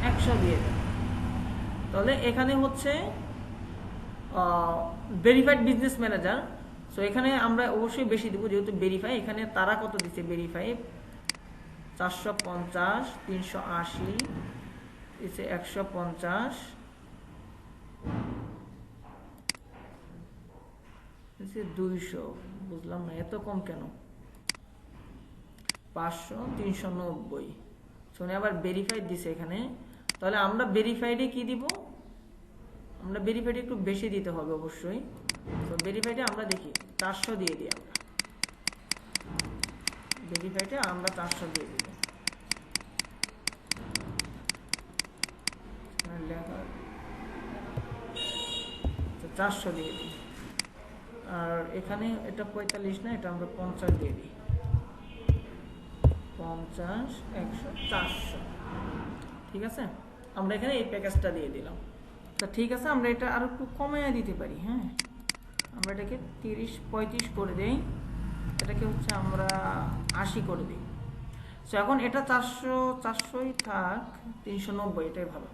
Speaker 1: 100 দিয়ে দেন। তাহলে এখানে হচ্ছে ভেরিফাইড বিজনেস ম্যানেজার, সো এখানে আমরা অবশ্যই বেশি দেবো যেহেতু ভেরিফাই। এখানে তারা কত দিচ্ছে, ভেরিফাই 450, 380, 150, 200, বুঝলাম না এত কম কেন, 500, 390। শুনে আবার ভেরিফাইড দিছে এখানে, তাহলে আমরা ভেরিফাইডে কি দিব, আমরা ভেরিফাইডে একটু বেশি দিতে হবে অবশ্যই। তো ভেরিফাইডে আমরা দেখি 400 দিয়ে দিই, আমরা ভেরিফাইডে আমরা 400 দিয়ে দিব। লেখা 400 দিয়ে দিই। আর এখানে এটা 45 না, এটা আমরা 50 দিয়ে দিই, 50, 100, 400। ঠিক আছে, আমরা এখানে এই প্যাকেজটা দিয়ে দিলাম। তো ঠিক আছে, আমরা এটা আরো একটু কমায় দিতে পারি। হ্যাঁ, আমরা এটাকে 30, 35 করে দেই, এটাকে হচ্ছে আমরা 80 করে দিই। সো এখন এটা 400ই থাক, 390 এটাই ভালো।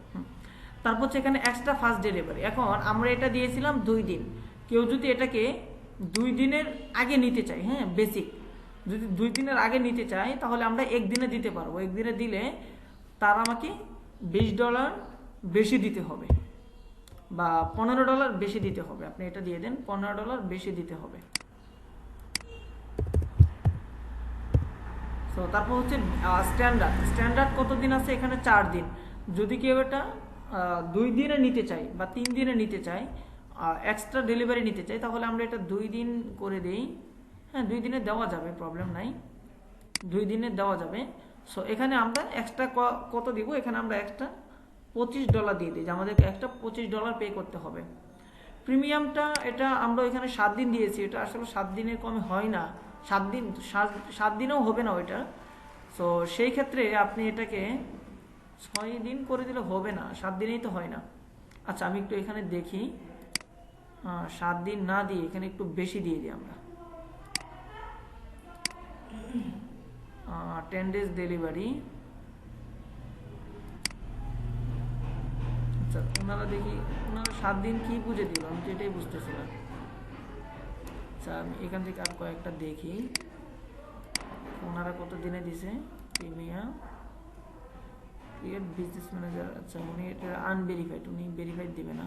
Speaker 1: তারপর হচ্ছে এখানে এক্সট্রা ফাস্ট ডেলিভারি। এখন আমরা এটা দিয়েছিলাম 2 দিন, কেউ যদি এটাকে 2 দিনের আগে নিতে চাই, হ্যাঁ বেসিক, যদি 2 দিনের আগে নিতে চাই তাহলে আমরা 1 দিনে দিতে পারবো। 1 দিনে দিলে তার আমাকে $20 বেশি দিতে হবে বা $15 বেশি দিতে হবে। আপনি এটা দিয়ে দেন, $15 বেশি দিতে হবে। তো তারপর হচ্ছে স্ট্যান্ডার্ড কতদিন আছে এখানে, 4 দিন। যদি কেউ এটা 2 দিনে নিতে চাই বা 3 দিনে নিতে চাই, এক্সট্রা ডেলিভারি নিতে চাই, তাহলে আমরা এটা 2 দিন করে দেই। হ্যাঁ, 2 দিনে দেওয়া যাবে, প্রবলেম নাই, 2 দিনে দেওয়া যাবে। সো এখানে আমরা এক্সট্রা কত দিব, এখানে আমরা এক্সট্রা $25 দিয়ে দিই, যে আমাদেরকে এক্সট্রা $25 পে করতে হবে। প্রিমিয়ামটা এটা আমরা এখানে 7 দিন দিয়েছি, এটা আসলে 7 দিনের কমে হয় না, 7 দিনেও হবে না ওইটা। সো সেই ক্ষেত্রে আপনি এটাকে 6 দিন করে দিলে হবে না, 7 দিনেই তো হয় না। আচ্ছা, আমি একটু এখানে দেখি, 7 দিন না দিয়ে এখানে একটু বেশি দিয়ে দিই আমরা, 10 days ডেলিভারি। আচ্ছা, ওনারা দেখি ওনারা 7 দিন কি বুঝে দিল, আমি তো এটাই বুঝতেছি না। আচ্ছা, আমি এখান থেকে আর কয়েকটা দেখি ওনারা কত দিনে দিছে। প্রিমিয়াম ক্রিয়েট বিজনেস ম্যানেজার, আচ্ছা উনি এটা আনভেরিফাইড, উনি ভেরিফাইড দিবে না।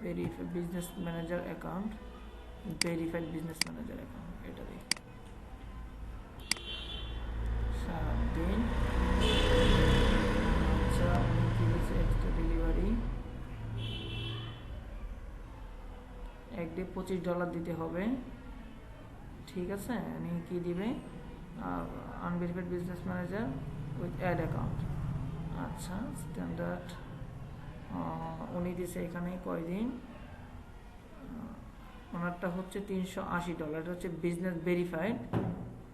Speaker 1: Verified business manager account, verified business manager account, এটা দিই 7 দিন। আচ্ছা, উনি কি দিয়েছে, এক্সট্রা ডেলিভারি 1 ডে $25 দিতে হবে। ঠিক আছে, উনি কি দিবে, unverified business manager with ad account. আচ্ছা, স্ট্যান্ডার্ড উনি দিছে এখানে কয়দিন, ওনারটা হচ্ছে $380, এটা হচ্ছে বিজনেস ভেরিফাইড।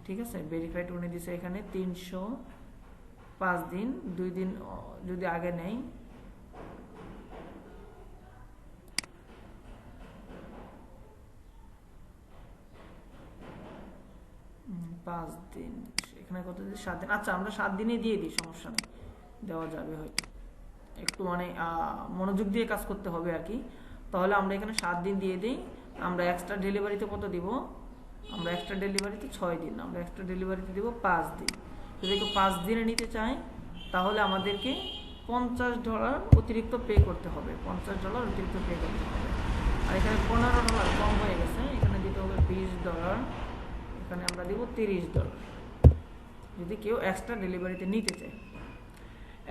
Speaker 1: ঠিক আছে, ভেরিফাইড উনি দিছে এখানে 305 দিন, 2 দিন যদি আগে নেই। পাঁচ দিন, এখানে কত দিন, 7 দিন। আচ্ছা, আমরা 7 দিনে দিয়ে দিই, সমস্যা নেই, দেওয়া যাবে। হয়তো একটু মানে মনোযোগ দিয়ে কাজ করতে হবে আর কি। তাহলে আমরা এখানে 7 দিন দিয়ে দিই। আমরা এক্সট্রা ডেলিভারিতে কত দিব, আমরা এক্সট্রা ডেলিভারিতে 6 দিন, আমরা এক্সট্রা ডেলিভারিতে দিব 5 দিন। যদি কেউ 5 দিনে নিতে চায় তাহলে আমাদেরকে $50 অতিরিক্ত পে করতে হবে, $50 অতিরিক্ত পে করতে হবে। আর এখানে $15 কম হয়ে গেছে, এখানে দিতে হবে $20, এখানে আমরা দিব $30 যদি কেউ এক্সট্রা ডেলিভারিতে নিতে চায়।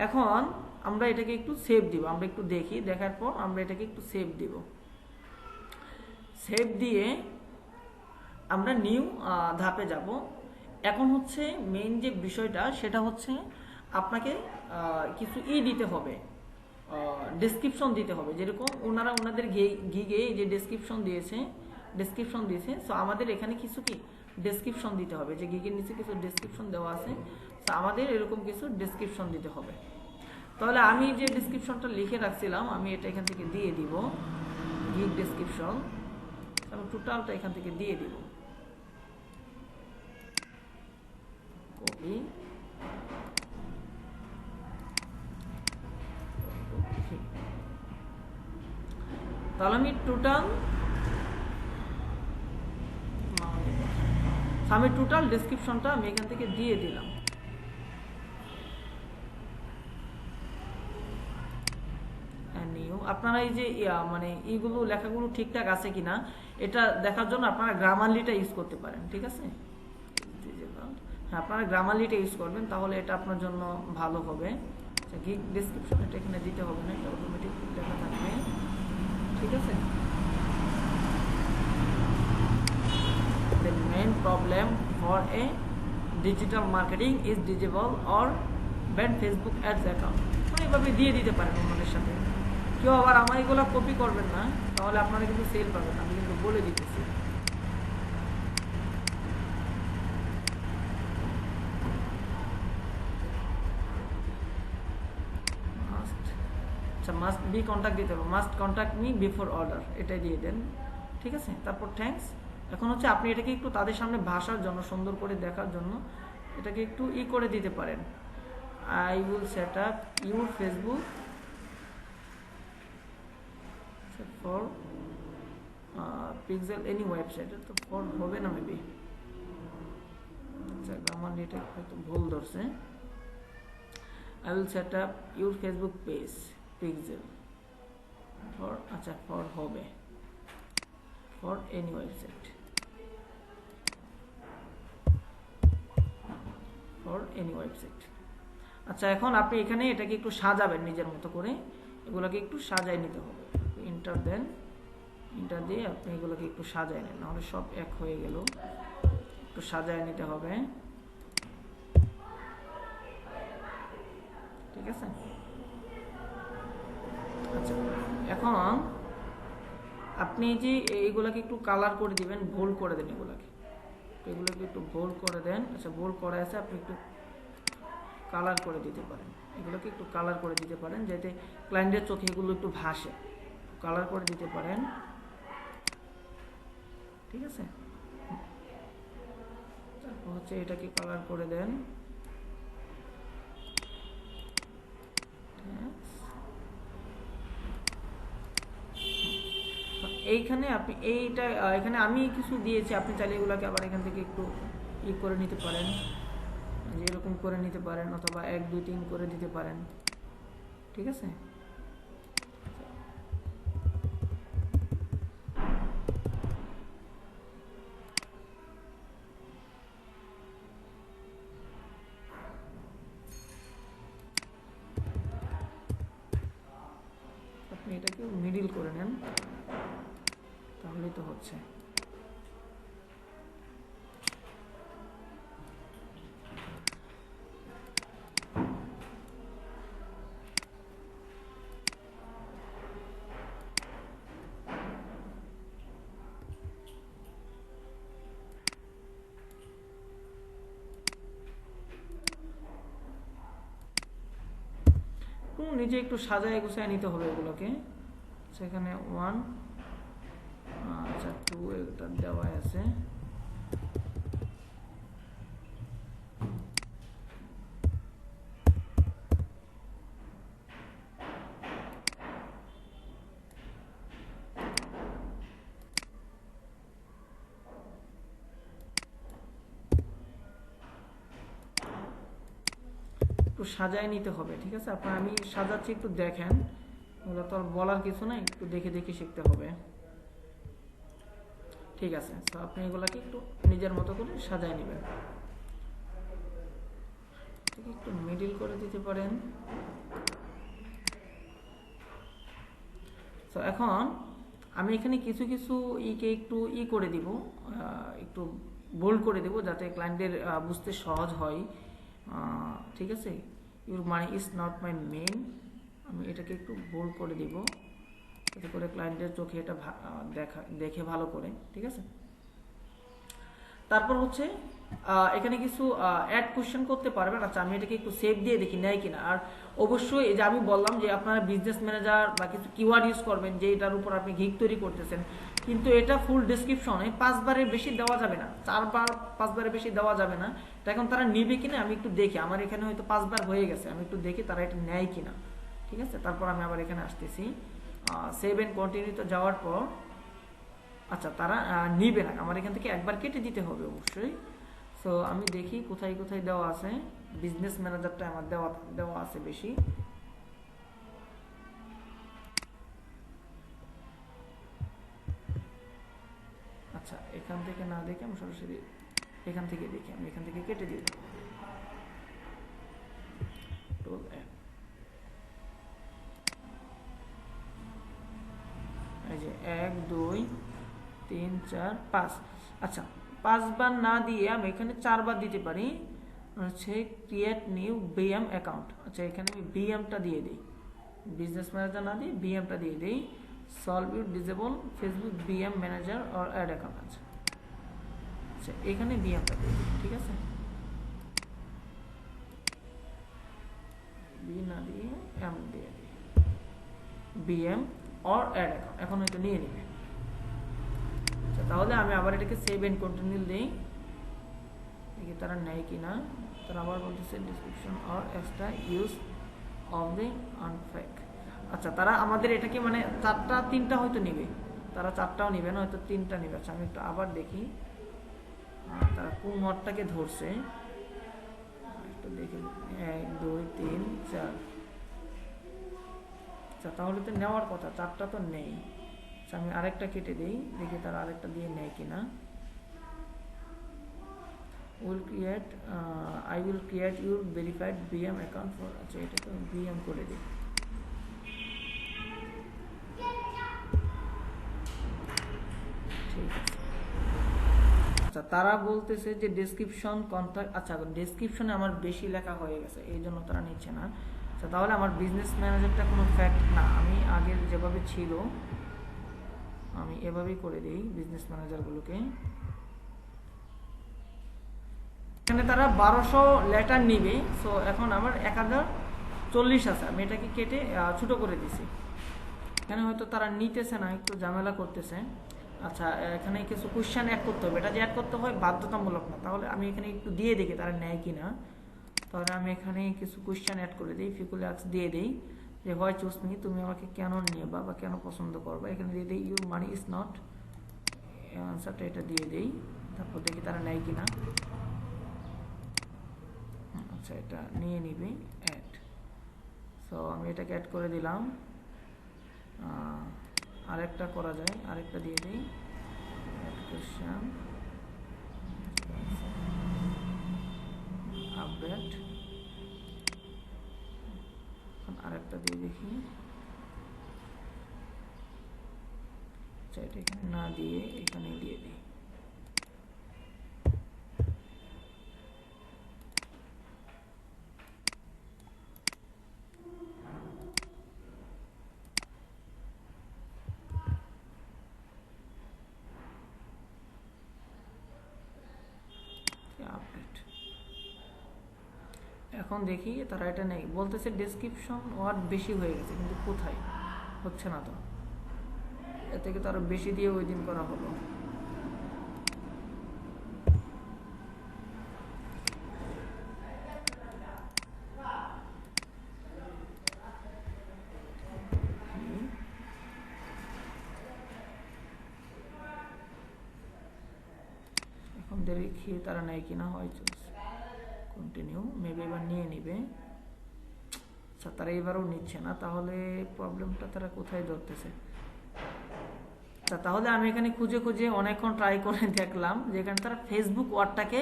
Speaker 1: এখন আমরা এটাকে একটু সেভ দিব, আমরা একটু দেখি, দেখার পর আমরা এটাকে একটু সেভ দিব। সেভ দিয়ে আমরা নিউ ধাপে যাব। এখন হচ্ছে মেইন যে বিষয়টা সেটা হচ্ছে আপনাকে কিছু দিতে হবে, ডেসক্রিপশন দিতে হবে, যেরকম ওনারা ওনাদের গিগে যে ডেসক্রিপশন দিয়েছে সো আমাদের এখানে কিছু কি ডেসক্রিপশন দিতে হবে, যে গিগের নিচে কিছু ডেসক্রিপশন দেওয়া আছে, সো আমাদের এরকম কিছু ডেসক্রিপশন দিতে হবে। তাহলে আমি যে ডেসক্রিপশনটা লিখে রাখছিলাম আমি এটা এখান থেকে দিয়ে দিব, গিগ ডেসক্রিপশন, আমি টোটালটা এখান থেকে দিয়ে দিব, কপি, তাহলে আমি টোটাল ডেসক্রিপশনটা আমি এখান থেকে দিয়ে দিলাম। আপনারা এই যে মানে এইগুলো লেখাগুলো ঠিকঠাক আছে কিনা এটা দেখার জন্য আপনারা গ্রামারলিটা ইউজ করতে পারেন, ঠিক আছে? হ্যাঁ, আপনারা গ্রামারলিটা ইউজ করবেন, তাহলে এটা আপনার জন্য ভালো হবে। গিগ ডেসক্রিপশন এটা এখানে দিতে হবে না, এটা অটোমেটিক লেখা থাকবে, ঠিক আছে? The main problem for a digital marketing is disable or ban Facebook ads account। মানে এভাবে দিয়ে দিতে পারেন আমাদের সাথে। কেউ আবার আমার এগুলো কপি করবেন না, তাহলে আপনারা কিন্তু সেল পাবেন, আমি কিন্তু বলে দিতেছি। আচ্ছা, মাস্ট বি কন্ট্যাক্ট দিতে হবে, must contact me before order, এটাই দিয়ে দেন, ঠিক আছে? তারপর থ্যাঙ্কস। এখন হচ্ছে আপনি এটাকে একটু তাদের সামনে ভাষার জন্য, সুন্দর করে দেখার জন্য এটাকে একটু করে দিতে পারেন। I will set up your Facebook for pixel any website, তো ফর হবে না মেবি, আচ্ছা আমার এটা একটু ভুল ধরছে। I will set up your Facebook page pixel for, আচ্ছা ফর হবে, for any website, for any website. আচ্ছা, এখন আপনি এখানে এটাকে একটু সাজাবেন নিজের মতো করে, এগুলোকে একটু সাজাই নিতে হবে। ইন্টার দেন, ইন্টার দিয়ে আপনি এগুলোকে একটু সাজাই নেন, নাহলে সব এক হয়ে গেল, একটু সাজায় নিতে হবে, ঠিক আছে? আচ্ছা, এখন আপনি যে এইগুলাকে একটু কালার করে দিবেন, বোল্ড করে দেন, এগুলোকে একটু বোল্ড করে দেন। আচ্ছা, বোল্ড করা আছে, আপনি একটু কালার করে দিতে পারেন, এগুলোকে একটু কালার করে দিতে পারেন, যাতে ক্লায়েন্টের চোখে এগুলো একটু ভাসে, কালার করে দিতে পারেন, ঠিক আছে? তারপর হচ্ছে এটাকে কালার করে দেন, এইখানে আপনি এইটা এখানে আমি কিছু দিয়েছি, আপনি চাইলে এগুলোকে আবার এখান থেকে একটু করে নিতে পারেন, যে এরকম করে নিতে পারেন, অথবা 1 2 3 করে দিতে পারেন, ঠিক আছে? আপনি এটাকে মিডিল করে নেন, তাহলেই তো হচ্ছে। নিজে একটু সাজায় গুছায় নিতে হবে এগুলোকে। সেখানে 1, আচ্ছা 2 এটা দেওয়া আছে, একটু সাজায় নিতে হবে, ঠিক আছে? আপনার আমি সাজাচ্ছি, একটু দেখেন, এগুলো তো আর বলার কিছু নাই, একটু দেখে দেখে শিখতে হবে, ঠিক আছে? তো আপনি এগুলাকে একটু নিজের মতো করে সাজায় নেবেন, একটু মিডিল করে দিতে পারেন। তো এখন আমি এখানে কিছু কিছু একটু করে দিব, একটু বোল্ড করে দেব, যাতে ক্লায়েন্টের বুঝতে সহজ হয়, ঠিক আছে? Your money is not my main, আমি এটাকে একটু বোল্ড করে দিব এতে করে ক্লায়েন্টের চোখে এটা দেখে ভালো করে, ঠিক আছে। তারপর হচ্ছে এখানে কিছু অ্যাড কোশ্চেন করতে পারবেন। আচ্ছা আমি এটাকে একটু সেভ দিয়ে দেখি নেয় কিনা। আর অবশ্যই এই যে আমি বললাম যে আপনারা বিজনেস ম্যানেজার বা কিছু কিওয়ার্ড ইউজ করবেন যে এটার উপর আপনি গিগ তৈরি করতেছেন, কিন্তু এটা ফুল ডেসক্রিপশনে 5 বারের বেশি দেওয়া যাবে না, 4 বার 5 বারের বেশি দেওয়া যাবে না। তো এখন তারা নিবে কিনা আমি একটু দেখি, আমার এখানে হয়তো 5 বার হয়ে গেছে, আমি একটু দেখি তারা এটা নেয় কিনা, ঠিক আছে। তারপর আমি আবার এখানে আসতেছি, সেভ এন্ড কন্টিনিউতে যাওয়ার পর আচ্ছা তারা নিবে না, আমার এখান থেকে একবার কেটে দিতে হবে অবশ্যই। সো আমি দেখি কোথায় কোথায় দেওয়া আছে, বিজনেস ম্যানেজারটা আমার দেওয়া আছে বেশি। আচ্ছা এখান থেকে না দেখে আমি সরাসরি এখান থেকে দেখি, আমি এখান থেকে কেটে দিব। এই যে 1 2 3 4 5, আচ্ছা 5 বার না দিয়ে আমি এখানে 4 বার দিতে পারি, হচ্ছে ক্রিয়েট নিউ বিএম অ্যাকাউন্ট। আচ্ছা এখানে আমি বিএমটা দিয়ে দিই, বিজনেস ম্যানেজার না দিয়ে বিএমটা দিয়ে দিই, solve your disable Facebook BM manager or ad account. আচ্ছা এখানে বিএমটা দিয়ে দিই, ঠিক আছে, বি না দিয়ে এম দিয়ে দিই, বিএম অর অ্যাড অ্যাকাউন্ট, এখন হয়তো নিয়ে নিবে। আচ্ছা তাহলে আমি আবার এটাকে সেভ এন্ড কন্টিনিউ দিই, দেখি তারা নেয় কিনা। তারা আবার বলতেছে description or extra use of the আনফেক। আচ্ছা তারা আমাদের এটাকে মানে 4টা 3টা হয়তো নিবে, তারা 4টাও নিবে না, হয়তো 3টা নিবে। আচ্ছা আমি একটু আবার দেখি তারা কোন ওয়ার্ডটাকে ধরছে, একটু দেখি 1 2 3 4। আচ্ছা তাহলে তো নেওয়ার কথা, 4টা তো নেই। আচ্ছা আমি আরেকটা কেটে দিই, দেখি তারা আরেকটা দিয়ে নেয় কিনা। I will create your verified BM account for, আচ্ছা এটা তো BM করে দিই, ঠিক আছে। আচ্ছা তারা বলতেছে যে ডেসক্রিপশন কন্ট্যাক্ট, আচ্ছা ডেসক্রিপশনে আমার বেশি লেখা হয়ে গেছে এই জন্য তারা নিচ্ছে না। আচ্ছা তাহলে আমার বিজনেস ম্যানেজারটা কোনো ফ্যাক্ট না, আমি আগের যেভাবে ছিল আমি এভাবেই করে দিই বিজনেস ম্যানেজারগুলোকে। এখানে তারা 1200 লেটার নিবে, সো এখন আমার 1040 আছে, আমি এটাকে কেটে ছোটো করে দিছি। এখানে হয়তো তারা নিতেছে না, একটু ঝামেলা করতেছে। আচ্ছা এখানে কিছু কোশ্চেন অ্যাড করতে হবে, এটা যে অ্যাড করতে হয় বাধ্যতামূলক না, তাহলে আমি এখানে একটু দিয়ে দেখি তারা নেয় কিনা। তাহলে আমি এখানে কিছু কোশ্চেন অ্যাড করে দিই, ফিকুলাক্স দিয়ে দিই যে হয় চুজ মি, তুমি আমাকে কেন নিবা বা কেন পছন্দ করবা, এখানে দিয়ে দিই ইউর মানি ইজ নট, অ্যান্সারটা এটা দিয়ে দিই। তারপর দেখি তারা নেয় কিনা। আচ্ছা এটা নিয়ে নিবে অ্যাড, সো আমি এটাকে অ্যাড করে দিলাম। আরেকটা করা যায়, আরেকটা দিয়ে দিই কোশ্চেন আপডেট, আরেকটা দিয়ে দেখি। আচ্ছা এটা এখানে না দিয়ে এখানে দিয়ে দিই। আপডেট, এখন দেখি তারা এটা নেই, বলতেছে ডেসক্রিপশন ওয়ার্ড বেশি হয়ে গেছে, কিন্তু কোথায় হচ্ছে না তো, এর থেকে তো আরো বেশি দিয়ে ওই দিন করা হলো। এখন দেখি তারা নেয় কিনা, হয়তো কন্টিনিউ, মেবি এবার নিয়ে নিবে। আচ্ছা তারা এবারও নিচ্ছে না, তাহলে প্রবলেমটা তারা কোথায় ধরতেছে। আচ্ছা তাহলে আমি এখানে খুঁজে খুঁজে অনেকক্ষণ ট্রাই করে দেখলাম যে এখানে তারা ফেসবুক ওয়ার্ডটাকে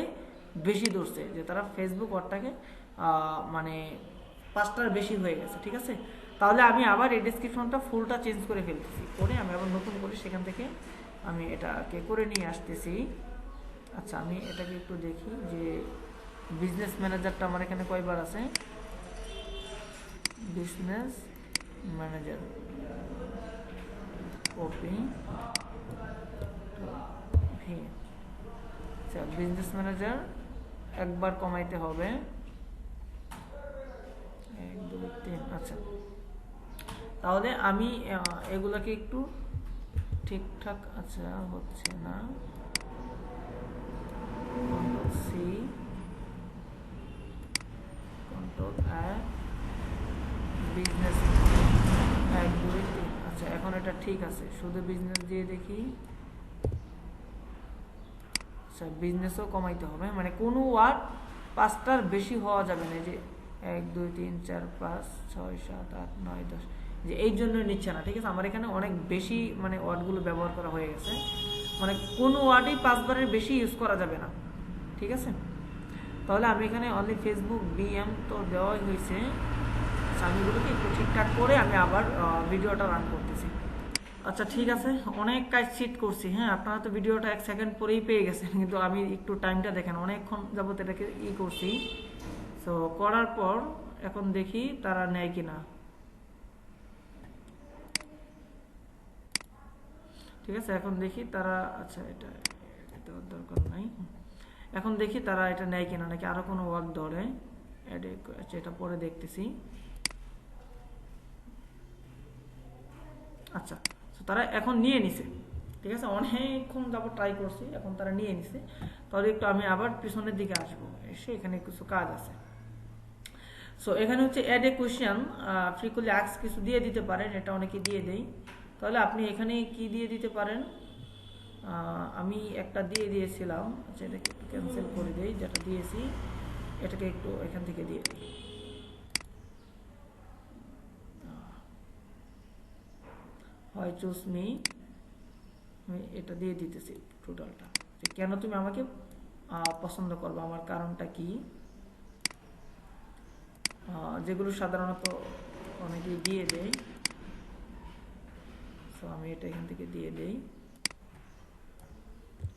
Speaker 1: বেশি ধরছে, যে তারা ফেসবুক ওয়ার্ডটাকে মানে 5টার বেশি হয়ে গেছে, ঠিক আছে। তাহলে আমি আবার এই ডেসক্রিপশনটা ফুলটা চেঞ্জ করে ফেলতেছি, করে আমি আবার নতুন করে সেখান থেকে আমি এটাকে করে নিয়ে আসতেছি। আচ্ছা আমি এটাকে একটু দেখি যে বিজনেস ম্যানেজারটা আমার এখানে কয়বার আছে, বিজনেস ম্যানেজার কপি ভি। আচ্ছা বিজনেস ম্যানেজার একবার কমাইতে হবে 1 2 3। আচ্ছা তাহলে আমি এগুলাকে একটু ঠিকঠাক আচ্ছা হচ্ছে না, কন্ট্রোল সি কন্ট্রোল বিজনেস 1 2 3। আচ্ছা এখন এটা ঠিক আছে, শুধু বিজনেস দিয়ে দেখি। আচ্ছা বিজনেসও কমাইতে হবে, মানে কোনো ওয়ার্ড 5টার বেশি হওয়া যাবে না, যে 1 2 3 4 5 6 7 8 9 10, যে এই জন্য নিচ্ছে না। ঠিক আছে, আমার এখানে অনেক বেশি মানে ওয়ার্ডগুলো ব্যবহার করা হয়ে গেছে, মানে কোনো ওয়ার্ডই 5বারের বেশি ইউজ করা যাবে না। ঠিক আছে, তাহলে আমি এখানে অনলি ফেসবুক বিএম তো দেওয়াই হয়েছে। আমি এগুলোকে একটু ঠিকঠাক করে আমি আবার ভিডিওটা রান করতেছি। আচ্ছা ঠিক আছে, অনেক কাজ শিট করছি। হ্যাঁ আপনারা তো ভিডিওটা 1 সেকেন্ড পরেই পেয়ে গেছেন, কিন্তু আমি একটু টাইমটা দেখেন, অনেকক্ষণ যাবত এটাকে করছি। সো করার পর এখন দেখি তারা নেয় কিনা। ঠিক আছে, এখন দেখি তারা, আচ্ছা এটা দেওয়ার দরকার নাই। এখন দেখি তারা এটা নেয় কিনা, নাকি আরো কোনো ওয়ার্ক ধরে। আচ্ছা এটা পরে দেখতেছি। আচ্ছা তারা এখন নিয়ে নিছে। ঠিক আছে, অনেকক্ষণ যাবো ট্রাই করছি, এখন তারা নিয়ে নিছে। তাহলে একটু আমি আবার পিছনের দিকে আসবো, এসে এখানে কিছু কাজ আছে। সো এখানে হচ্ছে add a question frequently asked কিছু দিয়ে দিতে পারেন, এটা অনেকে দিয়ে দেয়। তাহলে আপনি এখানে কি দিয়ে দিতে পারেন, আমি একটা দিয়ে দিয়েছিলাম। আচ্ছা এটাকে একটু ক্যান্সেল করে দিই, যেটা দিয়েছি এটাকে একটু এখান থেকে দিয়ে দিই। হয় চুজ মি, আমি এটা দিয়ে দিতেছি টোটালটা, যে কেন তুমি আমাকে পছন্দ করবে, আমার কারণটা কি, যেগুলো সাধারণত অনেকেই দিয়ে দেয়। সো আমি এটা এখান থেকে দিয়ে দেই,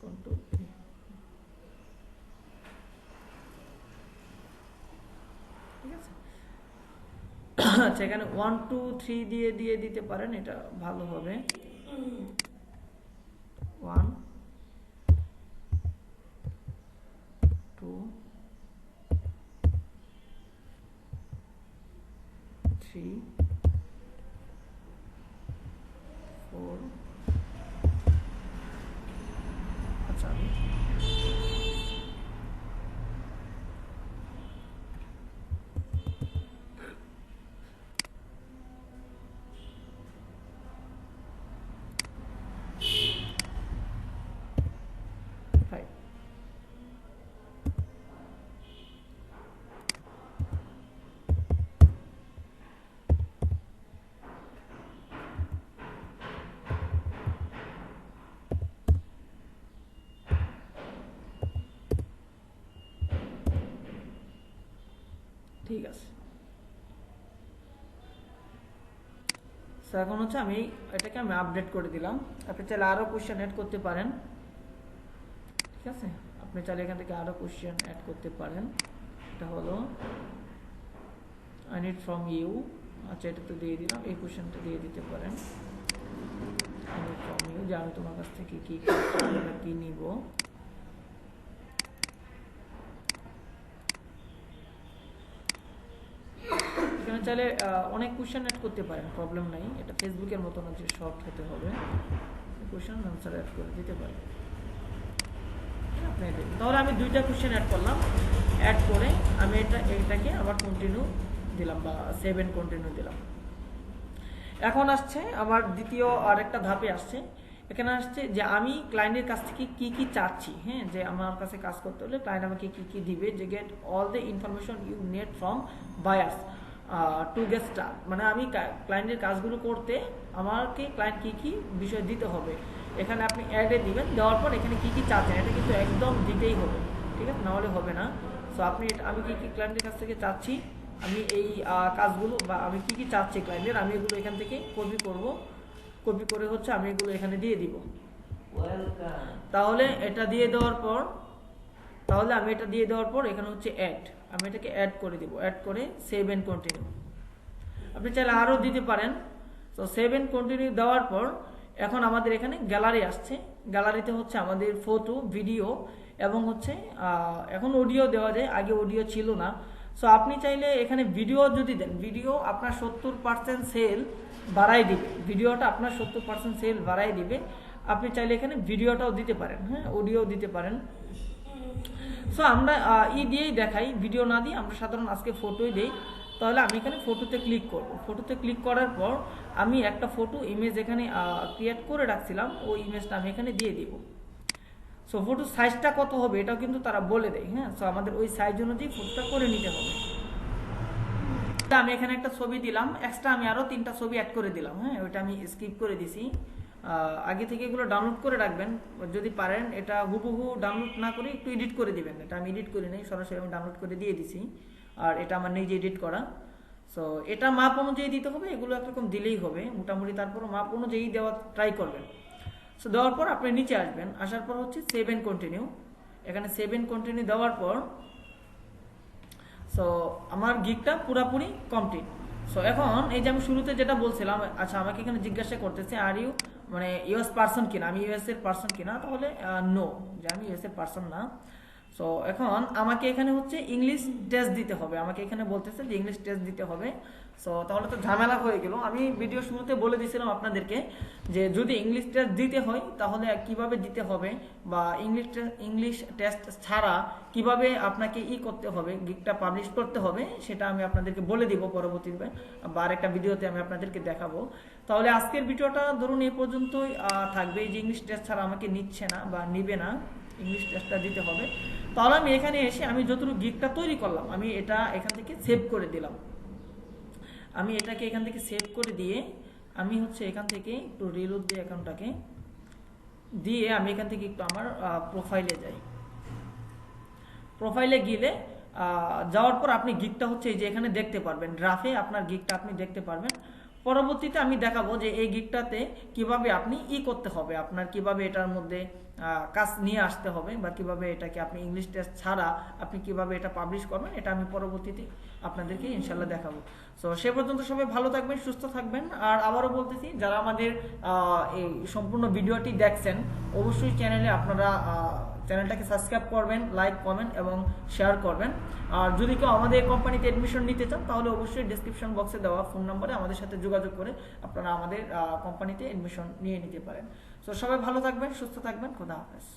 Speaker 1: কন্ট্রোল ভি। ঠিক আছে, আচ্ছা এখানে 1 2 3 দিয়ে দিতে পারেন, এটা ভালো হবে। 1 2 3 4। আচ্ছা ঠিক আছে। সো এখন হচ্ছে আমি এটাকে আমি আপডেট করে দিলাম। আপনি চাইলে আরো কোশ্চেন অ্যাড করতে পারেন। ঠিক আছে, আপনি চাইলে এখান থেকে আরো কোশ্চেন অ্যাড করতে পারেন। এটা হলো আই নিড ফ্রম ইউ। আচ্ছা এটা তো দিয়ে দিলাম, এই কোশ্চেনটা দিয়ে দিতে পারেন। আই নিড ফ্রম ইউ, যে আমি তোমার কাছ থেকে কি নিব। এখানে চাইলে অনেক কোশ্চেন অ্যাড করতে পারেন, প্রবলেম নাই। এটা ফেসবুকের মতো না যে শর্ট হতে হবে, কোশ্চেন আনসার অ্যাড করে দিতে পারেন। তাহলে আমি 2টা কোশ্চেন অ্যাড করলাম, অ্যাড করে আমি এটাকে আবার কন্টিনিউ দিলাম, বা 7 কন্টিনিউ দিলাম। এখন আসছে আমার দ্বিতীয় আরেকটা ধাপে আসছে। এখানে আসছে যে আমি ক্লায়েন্টের কাছ থেকে কি চাচ্ছি। হ্যাঁ, যে আমার কাছে কাজ করতে হলে ক্লায়েন্ট আমাকে কি দিবে, যে get all the information you need from buyers to get start. মানে আমি ক্লায়েন্টের কাজগুলো করতে আমাকে ক্লায়েন্ট কি বিষয় দিতে হবে, এখানে আপনি অ্যাডে দিবেন। দেওয়ার পর এখানে কি চাচ্ছেন এটা কিন্তু একদম দিতেই হবে। ঠিক আছে, নাহলে হবে না। সো আপনি আমি কি ক্লায়েন্টের কাছ থেকে চাচ্ছি, আমি এই কাজগুলো, বা আমি কি চাচ্ছি ক্লায়েন্টের, আমি এগুলো এখান থেকে কপি করব। কপি করে হচ্ছে আমি এগুলো এখানে দিয়ে দিব। তাহলে এটা দিয়ে দেওয়ার পর এখানে হচ্ছে অ্যাড, আমি এটাকে অ্যাড করে দিব। অ্যাড করে সেভ এন্ড কন্টিনিউ। আপনি চাইলে আরও দিতে পারেন। তো সেভ এন্ড কন্টিনিউ দেওয়ার পর এখন আমাদের এখানে গ্যালারি আসছে। গ্যালারিতে হচ্ছে আমাদের ফটো, ভিডিও এবং হচ্ছে এখন অডিও দেওয়া যায়, আগে অডিও ছিল না। সো আপনি চাইলে এখানে ভিডিও যদি দেন, ভিডিও আপনার 70% সেল বাড়াই দিবে, ভিডিওটা আপনার 70% সেল বাড়াই দিবে। আপনি চাইলে এখানে ভিডিওটাও দিতে পারেন, হ্যাঁ, অডিও দিতে পারেন। সো আমরা দিয়েই দেখাই, ভিডিও না দিয়ে আমরা সাধারণ আজকে ফটোই দেই। তাহলে আমি এখানে ফটোতে ক্লিক করব। ফটোতে ক্লিক করার পর আমি একটা ফটো ইমেজ এখানে ক্রিয়েট করে রাখছিলাম, ওই ইমেজটা আমি এখানে দিয়ে দিব। সো ফটোর সাইজটা কত হবে এটাও কিন্তু তারা বলে দেয়, হ্যাঁ। সো আমাদের ওই সাইজ অনুযায়ী ফটোটা করে নিতে হবে। আমি এখানে একটা ছবি দিলাম, এক্সট্রা আমি আরও 3টা ছবি অ্যাড করে দিলাম, হ্যাঁ, ওইটা আমি স্কিপ করে দিছি। আগে থেকে এগুলো ডাউনলোড করে রাখবেন যদি পারেন, এটা হুবহু ডাউনলোড না করে একটু এডিট করে দিবেন। এটা আমি এডিট করি নাই, সরাসরি আমি ডাউনলোড করে দিয়ে দিছি, আর এটা আমার নিজে এডিট করা। সো এটা মাপ অনুযায়ী দিতে হবে, এগুলো একরকম দিলেই হবে মোটামুটি। তারপরও মাপ অনুযায়ী দেওয়া ট্রাই করবেন। সো দেওয়ার পর আপনি নিচে আসবেন, আসার পর হচ্ছে সেভ এন্ড কন্টিনিউ। এখানে সেভ এন্ড কন্টিনিউ দেওয়ার পর সো আমার গিগটা পুরাপুরি কমপ্লিট। সো এখন এই যে আমি শুরুতে যেটা বলছিলাম, আচ্ছা আমাকে এখানে জিজ্ঞাসা করতেছে আর ইউ মানে ইউএস পার্সন কিনা, আমি ইউএস এর পার্সন কিনা, তাহলে নো, যে আমি ইউএস এর পার্সন না। সো এখন আমাকে এখানে হচ্ছে ইংলিশ টেস্ট দিতে হবে, আমাকে এখানে বলতেছে যে ইংলিশ টেস্ট দিতে হবে। সো তাহলে তো ঝামেলা হয়ে গেল। আমি ভিডিও শুরুতে বলে দিয়েছিলাম আপনাদেরকে যে যদি ইংলিশ টেস্ট দিতে হয় তাহলে কিভাবে দিতে হবে, বা ইংলিশ টেস্ট ছাড়া কিভাবে আপনাকে করতে হবে, গিগটা পাবলিশ করতে হবে, সেটা আমি আপনাদেরকে বলে দিব পরবর্তীতে, বা আরেকটা ভিডিওতে আমি আপনাদেরকে দেখাবো। তাহলে আজকের ভিডিওটা ধরুন এই পর্যন্তই থাকবে। যে ইংলিশ টেস্ট ছাড়া আমাকে নিচ্ছে না বা নিবে না, ইংলিশ টেস্টটা দিতে হবে। তাহলে আমি এখানে এসে আমি যতটুকু গিগটা তৈরি করলাম আমি এটা এখান থেকে সেভ করে দিলাম। আমি এটাকে এখান থেকে সেভ করে দিয়ে আমি হচ্ছে এখান থেকে একটু রিলোড দিয়ে অ্যাকাউন্টটাকে দিয়ে আমি এখান থেকে একটু আমার প্রোফাইলে যাই। প্রোফাইলে গেলে যাওয়ার পর আপনি গিগটা হচ্ছে এই যে এখানে দেখতে পারবেন, ড্রাফে আপনার গিগটা আপনি দেখতে পারবেন। পরবর্তীতে আমি দেখাবো যে এই গিগটাতে কিভাবে আপনি করতে হবে, আপনার কিভাবে এটার মধ্যে কাজ নিয়ে আসতে হবে, বা কিভাবে এটাকে আপনি ইংলিশ টেস্ট ছাড়া আপনি কিভাবে এটা পাবলিশ করবেন, এটা আমি পরবর্তীতে আপনাদেরকে ইনশাল্লাহ দেখাবো। সো সে পর্যন্ত সবাই ভালো থাকবেন, সুস্থ থাকবেন। আর আবারও বলতেছি, যারা আমাদের এই সম্পূর্ণ ভিডিওটি দেখছেন অবশ্যই চ্যানেলটাকে সাবস্ক্রাইব করবেন, লাইক, কমেন্ট এবং শেয়ার করবেন। আর যদি কেউ আমাদের কোম্পানিতে অ্যাডমিশন নিতে চান তাহলে অবশ্যই ডেসক্রিপশন বক্সে দেওয়া ফোন নম্বরে আমাদের সাথে যোগাযোগ করে আপনারা আমাদের কোম্পানিতে অ্যাডমিশন নিয়ে নিতে পারেন। সো সবাই ভালো থাকবেন, সুস্থ থাকবেন, খোদা হাফেজ।